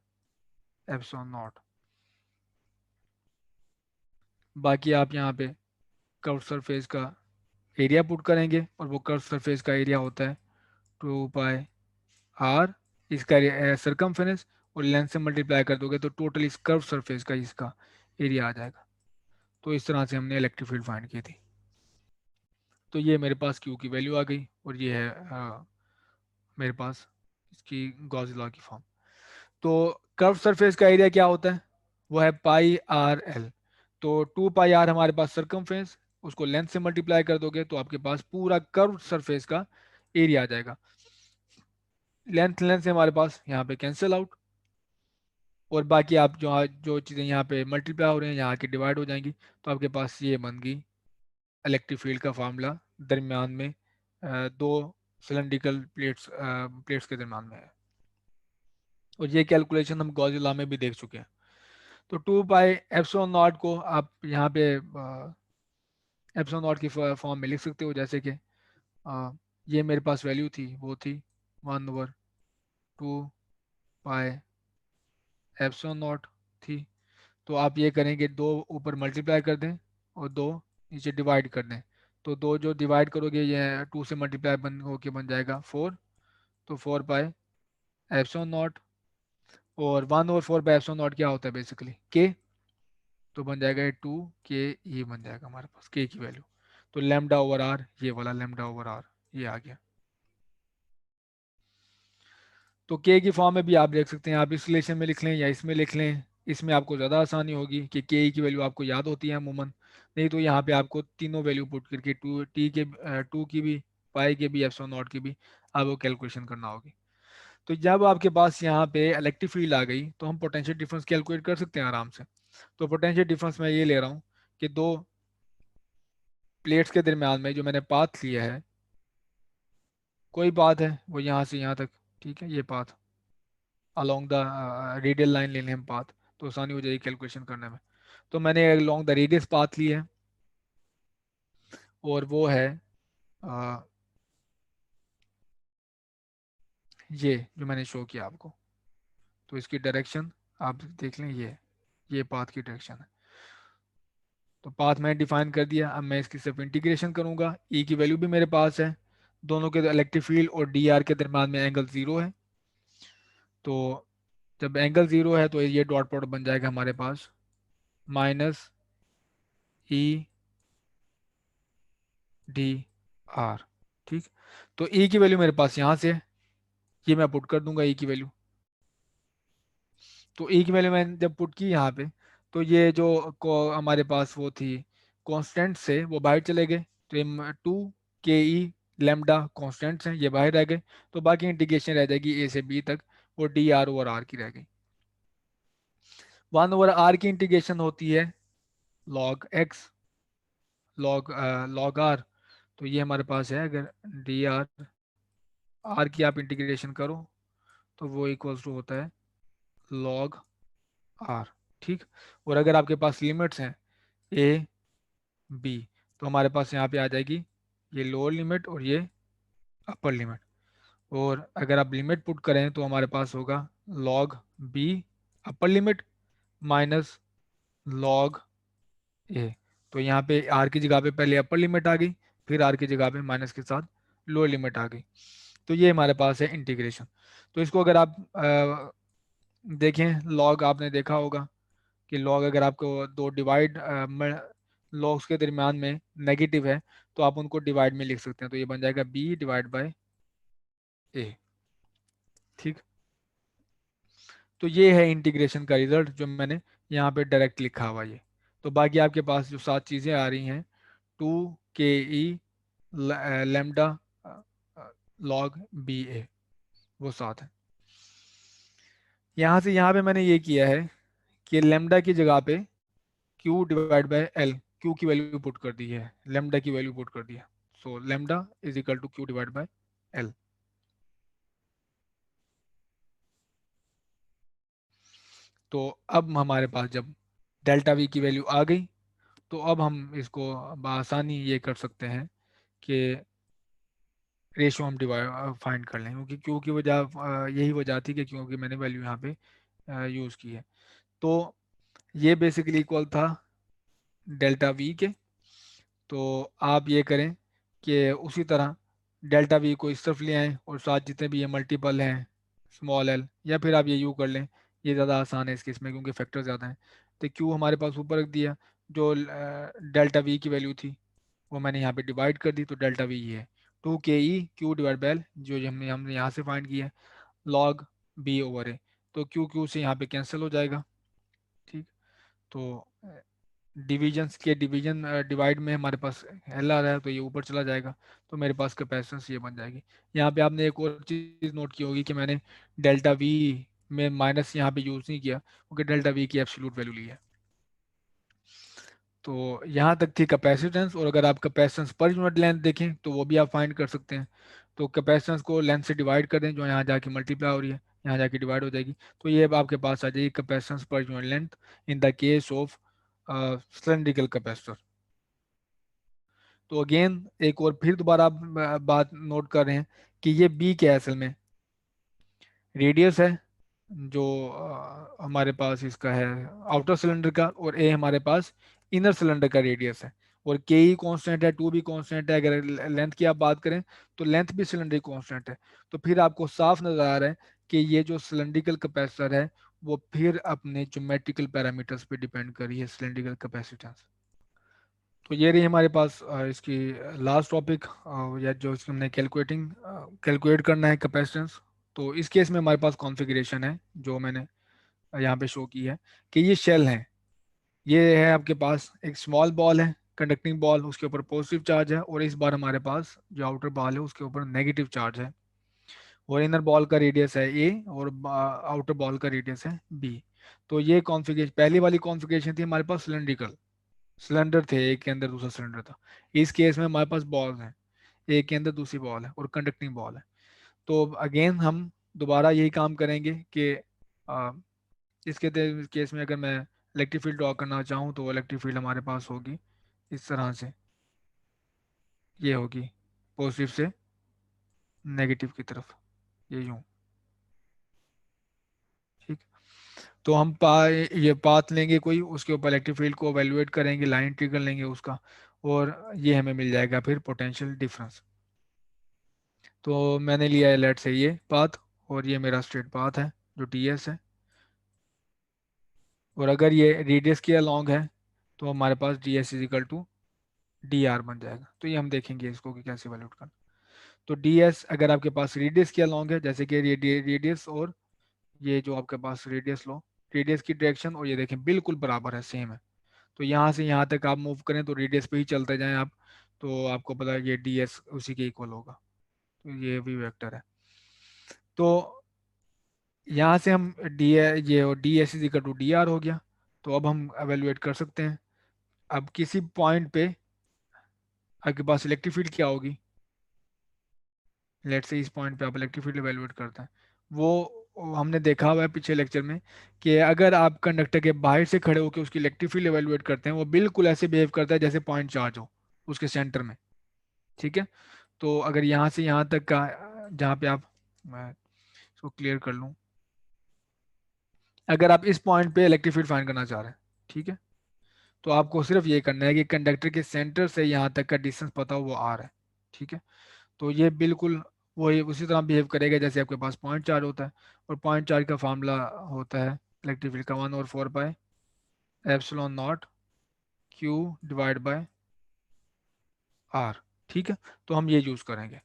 epsilon not. बाकी आप यहाँ पे कर्व सरफेस का एरिया पुट करेंगे, और वो कर्व सरफेस का एरिया होता है 2 पाई आर, इसका सरकमफेरेंस, और लेंथ से मल्टीप्लाई कर दोगे तो टोटल इस कर्व सरफेस का इसका एरिया आ जाएगा। तो इस तरह से हमने इलेक्ट्रिक फील्ड फाइंड की थी। तो ये मेरे पास क्यू की वैल्यू आ गई, और ये है मेरे पास इसकी गॉस लॉ की फॉर्म। तो कर्व सरफेस का एरिया क्या होता है, वो है पाई आर एल। तो 2 पाई आर हमारे पास सरकमफेरेंस, उसको लेंथ से मल्टीप्लाई कर दोगे तो आपके पास पूरा कर्व सरफेस का एरिया आ जाएगा। लेंथ लेंथ से हमारे पास यहाँ पे कैंसिल आउट, और बाकी आप जो जो चीज़ें यहाँ पे मल्टीप्लाई हो रही हैं यहाँ की डिवाइड हो जाएंगी, तो आपके पास ये बन गई इलेक्ट्रिक फील्ड का फार्मूला, दरमियान में दो सिलेंड्रिकल प्लेट्स के दरमियान में है। और ये कैलकुलेशन हम गॉस लॉ में भी देख चुके हैं। तो 2 पाई एप्सिलॉन नॉट को आप यहाँ पे एप्सिलॉन नॉट की फॉर्म में लिख सकते हो, जैसे कि ये मेरे पास वैल्यू थी, वो थी 1/2 पाई एप्सिलॉन नॉट थी। तो आप ये करेंगे, दो ऊपर मल्टीप्लाई कर दें और दो नीचे डिवाइड कर दें, तो दो जो डिवाइड करोगे ये 2 से मल्टीप्लाई बन होके बन जाएगा 4। तो 4 पाई एप्सिलॉन नॉट, और 1/4 पाई एप्सिलॉन नॉट क्या होता है बेसिकली के। तो बन जाएगा ये 2 के ई बन जाएगा हमारे पास के की वैल्यू। तो लेमडा ओवर आर, ये वाला लेमडा ओवर आर ये आ गया। तो के की फॉर्म में भी आप देख सकते हैं, आप इस रिलेशन में लिख लें या इसमें लिख लें, इसमें आपको ज़्यादा आसानी होगी कि के की वैल्यू आपको याद होती है अमूमन। नहीं तो यहाँ पे आपको तीनों वैल्यू पुट करके टू की भी, पाई के भी, एप्सिलॉन नॉट की भी आपको कैलकुलेशन करना होगी। तो जब आपके पास यहाँ पे इलेक्ट्रिक फील्ड आ गई तो हम पोटेंशियल डिफरेंस कैलकुलेट कर सकते हैं आराम से। तो पोटेंशियल डिफरेंस मैं ये ले रहा हूँ कि दो प्लेट्स के दरम्यान में जो मैंने पाथ लिया है, कोई पाथ है वो यहाँ से यहाँ तक, ठीक है, ये path along the radial line ले लें हम पाथ, तो आसानी हो जाएगी कैलकुलेशन करने में। तो मैंने अलोंग द रेडियस पाथ ली है, और वो है अ, ये जो मैंने शो किया आपको। तो इसकी डायरेक्शन आप देख लें, ये पाथ की डायरेक्शन है। तो पाथ मैंने डिफाइन कर दिया, अब मैं इसकी सिर्फ इंटीग्रेशन करूंगा। ई की वैल्यू भी मेरे पास है, दोनों के इलेक्ट्रिक फील्ड और डी आर के दरम्यान में एंगल जीरो है। तो जब एंगल जीरो है तो ये डॉट प्रोडक्ट बन जाएगा हमारे पास माइनस ई डी आर। ठीक। तो ई की वैल्यू मेरे पास यहाँ से है, ये मैं पुट कर दूंगा ई की वैल्यू। तो ई की वैल्यू मैंने जब पुट की यहाँ पे, तो ये जो हमारे पास वो थी कांस्टेंट से वो बाहर चले गए। तो ये 2 के ई लेमडा कॉन्स्टेंट्स हैं, ये बाहर रह गए। तो बाकी इंटीग्रेशन रह जाएगी ए से बी तक, वो डी आर ओवर आर की रह गई। 1/r की इंटीग्रेशन होती है लॉग एक्स, लॉग आर। तो ये हमारे पास है, अगर डी आर आर की आप इंटीग्रेशन करो तो वो इक्वल्स टू होता है लॉग आर। ठीक। और अगर आपके पास लिमिट्स हैं ए बी, तो हमारे पास यहाँ पे आ जाएगी ये लोअर लिमिट और ये अपर लिमिट। और अगर आप लिमिट पुट करें तो हमारे पास होगा log B upper limit minus log A. तो यहाँ पे आर की जगह पे पहले अपर लिमिट आ गई, फिर आर की जगह पे माइनस के साथ लोअर लिमिट आ गई। तो ये हमारे पास है इंटीग्रेशन। तो इसको अगर आप देखें, लॉग आपने देखा होगा कि लॉग अगर आपको दो डिवाइड लॉग्स के दरमियान में नेगेटिव है तो आप उनको डिवाइड में लिख सकते हैं। तो ये बन जाएगा बी डिवाइड बाय ए। ठीक। तो ये है इंटीग्रेशन का रिजल्ट जो मैंने यहाँ पे डायरेक्ट लिखा हुआ ये। तो बाकी आपके पास जो 7 चीज़ें आ रही हैं, 2 के ई लेमडा लॉग बी ए, वो 7 है। यहाँ से यहाँ पे मैंने ये किया है कि लेमडा की जगह पे Q divide by L, Q की वैल्यू पुट कर दी है, लेमडा की वैल्यू पुट कर दी है। So lambda is equal to Q divide by L. तो अब हमारे पास जब डेल्टा वी की वैल्यू आ गई, तो अब हम इसको बआसानी ये कर सकते हैं कि रेशो हम डिवाइड फाइंड कर लें, क्योंकि क्यू की वजह यही वजह थी कि क्योंकि मैंने वैल्यू यहाँ पे यूज़ की है। तो ये बेसिकली इक्वल था डेल्टा वी के। तो आप ये करें कि उसी तरह डेल्टा वी को इस तरफ ले आएँ और साथ जितने भी ये मल्टीपल हैं स्मॉल एल, या फिर आप ये यू कर लें, ये ज़्यादा आसान है इस केस में क्योंकि फैक्टर ज़्यादा है। तो क्यू हमारे पास ऊपर रख दिया, जो डेल्टा वी की वैल्यू थी वो मैंने यहाँ पे डिवाइड कर दी, तो डेल्टा वी ये है 2 के E Q divide by L, जो हमने हमने यहाँ से फाइंड किया है लॉग बी ओवर ए। तो क्यू क्यू से यहाँ पे कैंसिल हो जाएगा। ठीक। तो डिविजन्स के डिवीजन डिवाइड में हमारे पास एल आ रहा है तो ये ऊपर चला जाएगा, तो मेरे पास कैपेसिटेंस ये बन जाएगी। यहाँ पे आपने एक और चीज़ नोट की होगी कि मैंने डेल्टा वी में माइनस यहाँ पे यूज़ नहीं किया क्योंकि डेल्टा वी की एब्सोल्यूट वैल्यू ली है। तो यहाँ तक थी कैपेसिटेंस, और अगर आप कैपेसिटेंस पर यूनिट लेंथ देखें तो वो भी आप फाइंड कर सकते हैं। तो कैपेसिटेंस को लेंथ से डिवाइड कर दें, जो यहाँ जाके मल्टीप्लाई हो रही है यहाँ जाके डिवाइड हो जाएगी, तो ये अब आपके पास आ जाएगी capacitance per unit length in the case of cylindrical capacitor. तो अगेन एक और फिर दोबारा आप बात नोट कर रहे हैं कि ये बी क्या है, असल में रेडियस है जो हमारे पास इसका है आउटर सिलेंडर का, और ए हमारे पास इनर सिलेंडर का रेडियस है। और के ई कॉन्स्टेंट है, टू भी कॉन्स्टेंट है, अगर लेंथ की आप बात करें तो लेंथ भी सिलेंडर कॉन्स्टेंट है। तो फिर आपको साफ नजर आ रहा है कि ये जो सिलेंड्रिकल कैपेसिटर है वो फिर अपने ज्योमेट्रिकल पैरामीटर्स पे डिपेंड कर रही है, सिलेंड्रिकल कैपेसिटेंस। तो ये रही हमारे पास इसकी लास्ट टॉपिक, या जो इसमें हमने कैलकुलेट करना है कैपेसिटेंस। तो इस केस में हमारे पास कॉन्फ़िगरेशन है जो मैंने यहाँ पे शो की है कि ये शेल है। ये है आपके पास एक स्मॉल बॉल है, कंडक्टिंग बॉल, उसके ऊपर पॉजिटिव चार्ज है, और इस बार हमारे पास जो आउटर बॉल है उसके ऊपर नेगेटिव चार्ज है। और इनर बॉल का रेडियस है ए, और आउटर बॉल का रेडियस है बी। तो ये कॉन्फ़िगरेशन, पहली वाली कॉन्फ़िगरेशन थी हमारे पास सिलेंड्रिकल, सिलेंडर थे, एक के अंदर दूसरा सिलेंडर था। इस केस में हमारे पास बॉल्स हैं, एक के अंदर दूसरी बॉल है और कंडक्टिंग बॉल है। तो अगेन हम दोबारा यही काम करेंगे कि आ, इसके केस में अगर मैं इलेक्ट्रिक फील्ड ड्रॉ करना चाहूँ तो इलेक्ट्रिक फील्ड हमारे पास होगी इस तरह से, ये होगी पॉजिटिव से नेगेटिव की तरफ, ये यूँ। ठीक। तो हम ये पाथ लेंगे कोई, उसके ऊपर इलेक्ट्रिक फील्ड को एवेलुएट करेंगे, लाइन ट्रिगर लेंगे उसका, और ये हमें मिल जाएगा फिर पोटेंशियल डिफरेंस। तो मैंने लिया है लेट से ये पाथ, और ये मेरा स्ट्रेट पाथ है जो टी एस है। और अगर ये रेडियस के अलॉन्ग है तो हमारे पास D S is equal to D R बन जाएगा। तो ये हम देखेंगे इसको कि कैसे वैल्यूट करना। तो डी एस अगर आपके पास रेडियस के अलॉन्ग है, जैसे कि रेडियस और ये जो आपके पास रेडियस लो, रेडियस की डायरेक्शन और ये देखें बिल्कुल बराबर है, सेम है। तो यहाँ से यहाँ तक आप मूव करें तो रेडियस पे ही चलते जाएं आप, तो आपको पता है ये डी एस उसी के इक्वल होगा। तो ये भी वेक्टर है। तो यहाँ से हम ये D S is equal to D R हो गया। तो अब हम एवेलुएट कर सकते हैं। अब किसी पॉइंट पे आपके पास इलेक्ट्रिक फील्ड क्या होगी, लेट से इस पॉइंट पे आप इलेक्ट्रिक फील्ड एवेलुएट करते हैं, वो हमने देखा हुआ है पिछले लेक्चर में कि अगर आप कंडक्टर के बाहर से खड़े होकर उसकी इलेक्ट्रिक फील्ड एवेलुएट करते हैं वो बिल्कुल ऐसे बिहेव करता है जैसे पॉइंट चार्ज हो उसके सेंटर में। ठीक है। तो अगर यहाँ से यहाँ तक का, जहाँ पे आप, मैं इसको क्लियर कर लूँ, अगर आप इस पॉइंट पे इलेक्ट्रिक फील्ड फाइंड करना चाह रहे हैं, ठीक है, तो आपको सिर्फ ये करना है कि कंडक्टर के सेंटर से यहाँ तक का डिस्टेंस पता हो वो आर है। ठीक है। तो ये बिल्कुल वही उसी तरह बिहेव करेगा जैसे आपके पास पॉइंट चार्ज होता है। और पॉइंट चार्ज का फार्मूला होता है इलेक्ट्रिक फील्ड का 1/4 pi epsilon naught Q divide by R. ठीक है। तो हम ये यूज़ करेंगे।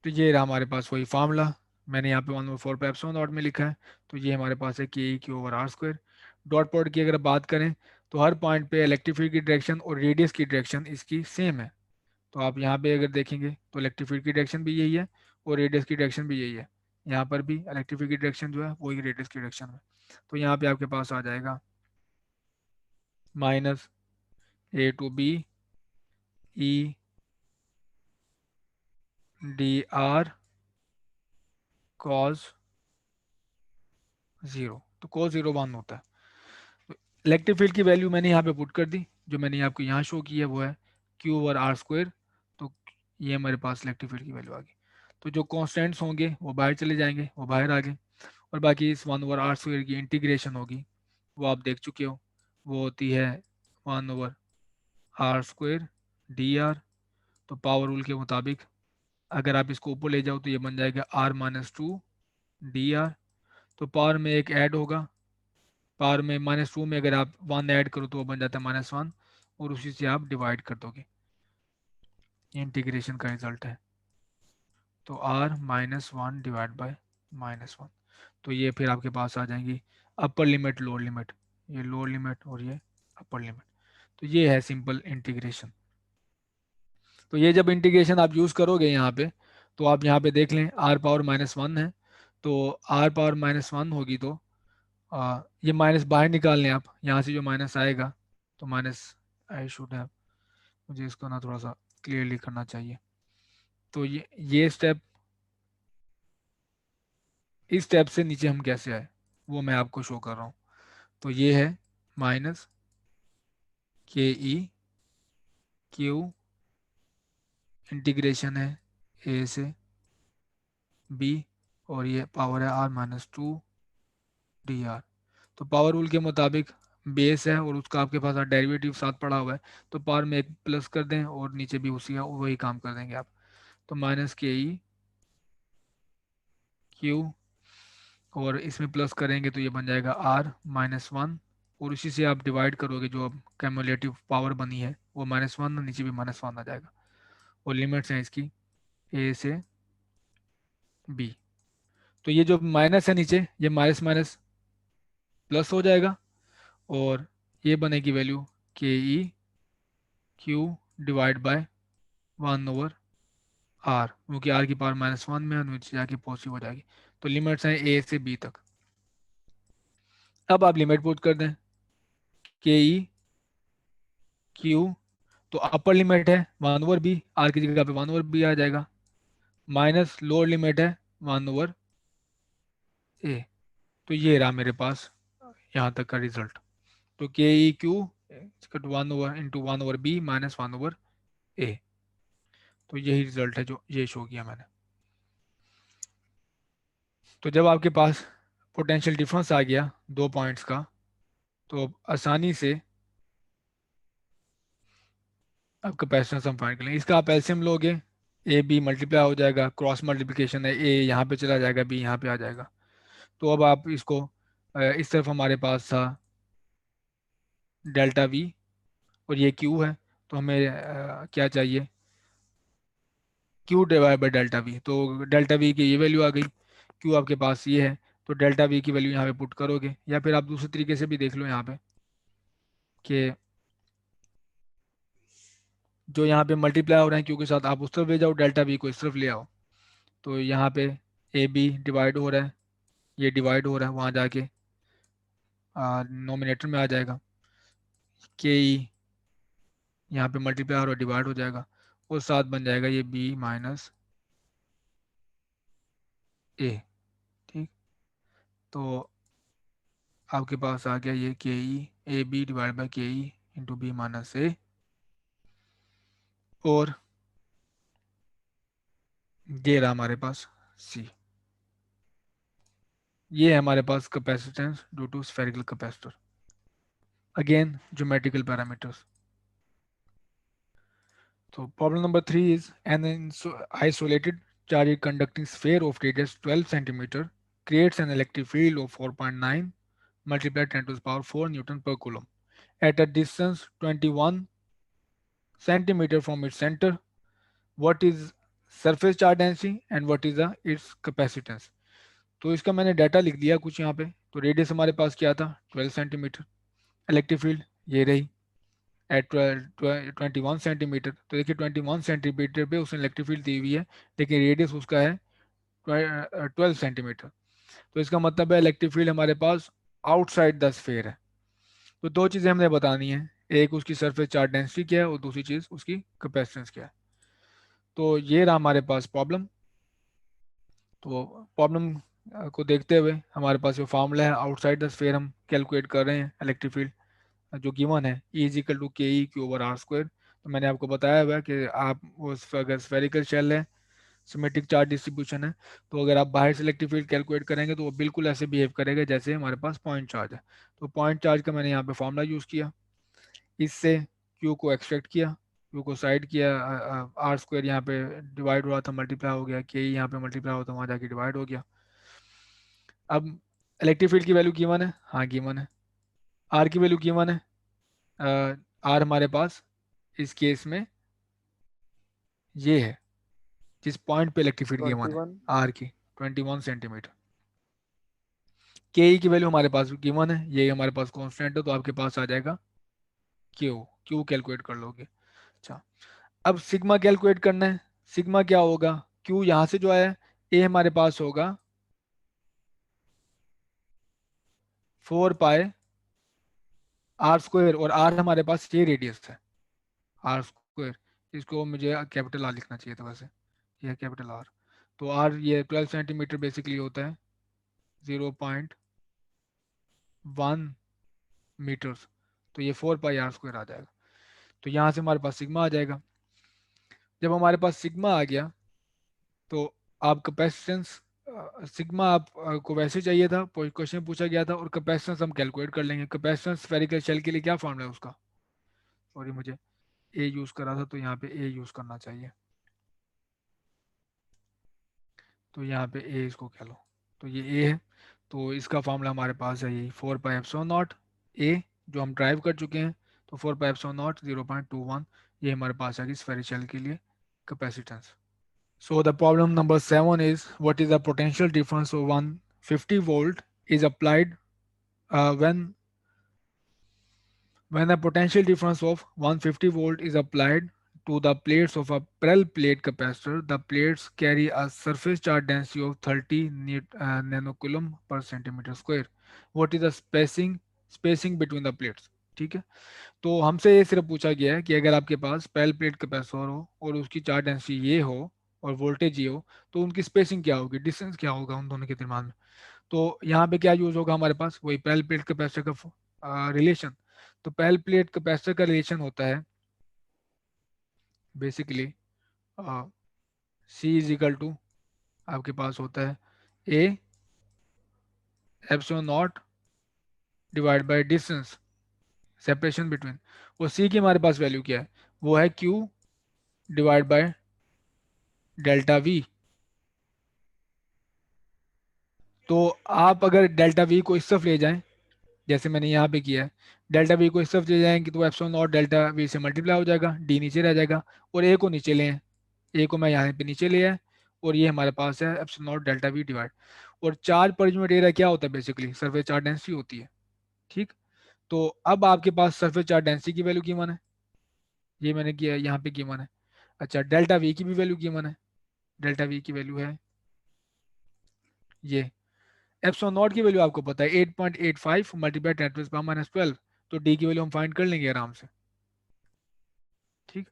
तो ये रहा हमारे पास वही फार्मूला, मैंने यहाँ पे 1/4 पाई एप्सिलॉन नॉट में लिखा है। तो ये हमारे पास है K Q over R square. Dot product की अगर बात करें तो हर पॉइंट पे इलेक्ट्रिक फील्ड की डायरेक्शन और रेडियस की डायरेक्शन इसकी सेम है। तो आप यहाँ पे अगर देखेंगे तो इलेक्ट्रिक फील्ड की डायरेक्शन भी यही है और रेडियस की डायरेक्शन भी यही है। यहाँ पर भी इलेक्ट्रिक फील्ड की डायरेक्शन जो है वही रेडियस की डायरेक्शन में। तो यहाँ पे आपके पास आ जाएगा minus A to B E D R cos zero. तो कॉस जीरो वन होता है। तो इलेक्ट्रिक फील्ड की वैल्यू मैंने यहाँ पे पुट कर दी, जो मैंने आपको यहाँ शो की है वो है क्यू ओवर आर स्क्वायर। तो ये हमारे पास इलेक्ट्रिक फील्ड की वैल्यू आ गई। तो जो कॉन्स्टेंट्स होंगे वो बाहर चले जाएंगे, वो बाहर आ गए। और बाकी इस 1/r² की इंटीग्रेशन होगी वो आप देख चुके हो, वो होती है 1/r² dr। तो पावर रूल के मुताबिक अगर आप इसको ऊपर ले जाओ तो ये बन जाएगा r-2 dr। तो पावर में एक ऐड होगा, पावर में -2 में अगर आप 1 ऐड करो तो वो बन जाता है -1, और उसी से आप डिवाइड कर दोगे। ये इंटीग्रेशन का रिजल्ट है। तो r-1 डिवाइड बाय -1। तो ये फिर आपके पास आ जाएंगी अपर लिमिट लोअर लिमिट, ये लोअर लिमिट और ये अपर लिमिट। तो ये है सिंपल इंटीग्रेशन। तो ये जब इंटीग्रेशन आप यूज़ करोगे यहाँ पे, तो आप यहाँ पे देख लें r पावर -1 है। तो r पावर -1 होगी तो ये माइनस बाहर निकाल लें आप, यहाँ से जो माइनस आएगा तो माइनस, आई शुड हैव, मुझे इसको ना थोड़ा सा क्लियरली करना चाहिए। तो ये स्टेप, इस स्टेप से नीचे हम कैसे आए वो मैं आपको शो कर रहा हूँ। तो ये है माइनस के ई क्यू, इंटीग्रेशन है ए से बी, और ये पावर है r-2 डी आर। तो पावर रूल के मुताबिक बेस है और उसका आपके पास डेरिवेटिव साथ पड़ा हुआ है, तो पावर में एक प्लस कर दें और नीचे भी उसी वही काम कर देंगे आप। तो माइनस के ई क्यू, और इसमें प्लस करेंगे तो ये बन जाएगा आर माइनस वन, और इसी से आप डिवाइड करोगे, जो अब कैमुलेटिव पावर बनी है वो माइनस वन, नीचे भी माइनस वन आ जाएगा। और लिमिट्स हैं इसकी ए से बी। तो ये जो माइनस है नीचे, ये माइनस माइनस प्लस हो जाएगा, और ये बनेगी value K E Q divide by one over R, क्योंकि आर की पावर माइनस वन में है, नीचे जाके पॉजिटिव हो जाएगी। तो लिमिट्स हैं ए से बी तक। अब आप लिमिट पुट कर दें, के ई क्यू, तो अपर लिमिट है वन ओवर बी, आर की जगह पे वन ओवर बी आ जाएगा, माइनस लोअर लिमिट है वन ओवर ए। तो ये रहा मेरे पास यहाँ तक का रिजल्ट। तो K E Q one over into one over B minus one over A. तो यही रिजल्ट है जो ये शो किया मैंने। तो जब आपके पास पोटेंशियल डिफरेंस आ गया दो पॉइंट्स का, तो अब आसानी से आप कैपेसिटेंस हम फाइंड कर लेंगे। इसका आप एलसीएम लोगे, ए बी मल्टीप्लाई हो जाएगा, क्रॉस मल्टीप्लिकेशन है, ए यहाँ पे चला जाएगा, बी यहाँ पे आ जाएगा। तो अब आप इसको इस तरफ हमारे पास था डेल्टा वी, और ये क्यू है, तो हमें क्या चाहिए, Q divide by delta V. तो डेल्टा वी की ये वैल्यू आ गई, क्यू आपके पास ये है, तो डेल्टा वी की वैल्यू यहाँ पे पुट करोगे, या फिर आप दूसरे तरीके से भी देख लो यहाँ पे कि जो यहाँ पे मल्टीप्लाई हो रहे हैं क्यू के साथ, आप उस तरफ ले जाओ, डेल्टा वी को इस तरफ ले आओ। तो यहाँ पे ए बी डिवाइड हो रहा है, ये डिवाइड हो रहा है, वहाँ जाके नोमिनेटर में आ जाएगा, के ई यहाँ पे मल्टीप्लाई और डिवाइड हो जाएगा, और साथ बन जाएगा ये बी माइनस ए। ठीक, तो आपके पास आ गया ये K E A B divide by K E into B minus A, और ये रहा हमारे पास सी। ये है हमारे पास capacitance due to spherical capacitor. Again geometrical parameters. So problem number 3 is an isolated charged conducting sphere of radius 12 centimeter creates an electric field of 4.9 multiplied 10 to the power 4 Newton per coulomb at a distance 21 centimeter from its center. What is surface charge density and what is the its capacitance? तो इसका मैंने data लिख दिया कुछ यहाँ पे। तो radius हमारे पास क्या था 12 सेंटीमीटर, इलेक्ट्रिक फील्ड ये रही एट 21 सेंटीमीटर। तो देखिए 21 सेंटीमीटर पे उसने इलेक्ट्रिक फील्ड दी हुई है, लेकिन रेडियस उसका है 12 सेंटीमीटर। तो इसका मतलब है इलेक्ट्रिक फील्ड हमारे पास आउटसाइड द स्फेयर है। तो दो चीज़ें हमने बतानी है, एक उसकी सरफेस चार्ज डेंसिटी क्या है और दूसरी चीज़ उसकी कैपेसिटेंस क्या है। तो ये रहा हमारे पास प्रॉब्लम। तो प्रॉब्लम को देखते हुए हमारे पास जो फार्मूला है आउटसाइड द स्फेयर हम कैलकुलेट कर रहे हैं इलेक्ट्रिक फील्ड जो गिवन है E is equal to K E Q over R square. तो मैंने आपको बताया हुआ है कि आप वो अगर स्फेरिकल शेल है, सिमेट्रिक चार्ज डिस्ट्रीब्यूशन है, तो अगर आप बाहर से इलेक्ट्रिक फील्ड कैलकुलेट करेंगे तो वो बिल्कुल ऐसे बिहेव करेगा जैसे हमारे पास पॉइंट चार्ज है। तो पॉइंट चार्ज का मैंने यहाँ पे फॉर्मूला यूज़ किया, इससे क्यू को एक्सट्रैक्ट किया, क्यू को साइड किया, आर स्क्वायर यहाँ पे डिवाइड हो रहा था मल्टीप्लाई हो गया, के ई यहाँ पे मल्टीप्लाई होता वहाँ जाके डिवाइड हो गया। अब इलेक्ट्रिक फील्ड की वैल्यू गिवन है, हाँ गिवन है, आर की वैल्यू गिवन है, आर हमारे पास इस केस में ये है जिस पॉइंट पे इलेक्ट्रिक फील्ड गिवन है 21। आर की 21 सेंटीमीटर। के ई की वैल्यू हमारे पास गिवन है, ये हमारे पास कांस्टेंट है, तो आपके पास आ जाएगा क्यू, क्यू कैलकुलेट कर लोगे। अच्छा, अब सिग्मा कैलकुलेट करना है। सिग्मा क्या होगा, क्यू यहाँ से जो है ए हमारे पास होगा 4 पाई आर स्क्वायर, और आर हमारे पास ये रेडियस है आर स्क्वायर, इसको मुझे कैपिटल आर लिखना चाहिए था वैसे, ये है कैपिटल आर। तो आर ये 12 सेंटीमीटर बेसिकली होता है 0.1 मीटर्स, तो ये 4 पाई आर स्क्वायर आ जाएगा। तो यहाँ से हमारे पास सिग्मा आ जाएगा। जब हमारे पास सिग्मा आ गया तो आप कैपेसिटेंस सिग्मा आप को वैसे चाहिए था, क्वेश्चन पूछा गया था, और कैपेसिटेंस हम कैलकुलेट कर लेंगे। कैपेसिटेंस स्फेरिकल शेल के लिए क्या फॉर्मूला है उसका, सॉरी मुझे ए यूज करा था तो यहाँ पे ए यूज करना चाहिए, तो यहाँ पे ए इसको कह लो, तो ये ए है। तो इसका फॉर्मूला हमारे पास है यही 4 पाई एप्सिलॉन नॉट ए, जो हम ड्राइव कर चुके हैं। तो 4 पाई एप्सिलॉन नॉट 0.21, ये हमारे पास आ गई स्फेरिकल के लिए capacitance. So the problem number 7 is, what is the potential difference of 150 volt is applied when the potential difference of 150 volt is applied to the plates of a parallel plate capacitor. The plates carry a surface charge density of 30 nanocoulomb per centimeter square. What is the spacing between the plates? ठीक है, तो हमसे ये सिर्फ पूछा गया है कि अगर आपके पास पैरेलल प्लेट कैपेसिटर हो और उसकी चार्ज डेंसिटी ये हो और वोल्टेज ये हो, तो उनकी स्पेसिंग क्या होगी, डिस्टेंस क्या होगा उन दोनों के दरम्यान में। तो यहाँ पे क्या यूज होगा हमारे पास, वही पैरेलल प्लेट कैपेसिटर का रिलेशन। तो पैरेलल प्लेट कैपेसिटर का रिलेशन होता है basically C is equal to, आपके पास होता है A epsilon naught divide by distance, separation between. वो सी की हमारे पास वैल्यू क्या है, वो है Q divide by delta V. तो आप अगर डेल्टा वी को इस तरफ ले जाएं, जैसे मैंने यहाँ पे किया है, डेल्टा वी को इस तरफ ले जाएंगे तो एप्सिलॉन नॉट डेल्टा वी से मल्टीप्लाई हो जाएगा, डी नीचे रह जाएगा, और ए को नीचे ले आए, ए को मैं यहाँ पे नीचे ले आया, और ये हमारे पास है epsilon not delta we divide. और चार्ज पर यूनिट एरिया क्या होता है, बेसिकली सरफेस चार्ज डेंसिटी होती है। ठीक, तो अब आपके पास सरफेस चार्ज डेंसिटी की वैल्यू गिवन है, ये मैंने किया यहाँ पे गिवन है। अच्छा, डेल्टा वी की भी वैल्यू गिवन है, डेल्टा वी की वैल्यू है ये, एप्सिलॉन नॉट की वैल्यू आपको पता है 8.85 मल्टीप्लाई 10⁻⁻12, तो डी की वैल्यू हम फाइंड कर लेंगे आराम से। ठीक,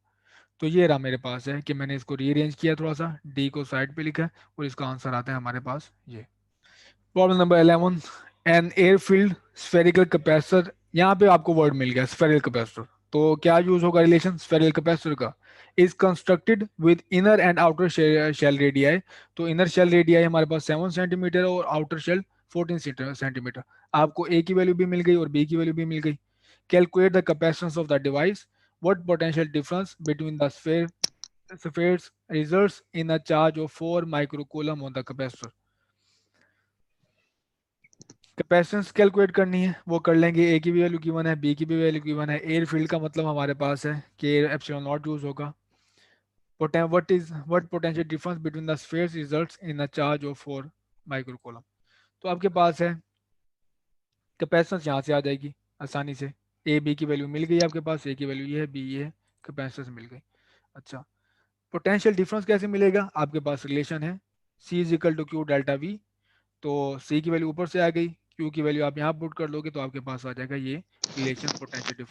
तो ये रहा मेरे पास है कि मैंने इसको रीअरेंज किया थोड़ा सा, डी को साइड पे लिखा है, और इसका आंसर आता है हमारे पास ये। Problem number 11, an air filled spherical capacitor, यहाँ पे आपको वर्ड मिल गया स्फेरिकल कैपेसिटर, तो क्या यूज होगा रिलेशन स्फेरिकल कैपेसिटर का, is constructed with inner and outer shell radii. तो इनर शेल रेडियाई हमारे पास 7 सेंटीमीटर और आउटर शेल 14 सेंटीमीटर। आपको ए की वैल्यू भी मिल गई और बी की वैल्यू भी मिल गई। Calculate the capacitance of the device, what potential difference between the spheres results in a charge of 4 microcoulomb on the capacitor। Capacitance calculate करनी है, वो कर लेंगे, ए की भी वैल्यू गिवन है, बी की भी वैल्यू गिवन है, एयर फील्ड का मतलब हमारे पास है कि एप्सिलॉन नॉट यूज होगा। What potential difference between the spheres results in a charge of 4 microcoulomb. तो आपके पास है कैपेसिटेंस, यहाँ से आ जाएगी आसानी से, ए बी की वैल्यू मिल गई आपके पास, ए की वैल्यू ये है, बी ये है, कैपेसिटेंस मिल गई। अच्छा, पोटेंशियल डिफरेंस कैसे मिलेगा, आपके पास रिलेशन है C is equal to Q delta V. तो सी की वैल्यू ऊपर से आ गई, क्यू की वैल्यू आप यहाँ पुट कर लोगे तो आपके पास आ जाएगा ये रिलेशन पोटेंशियल डिफरेंस।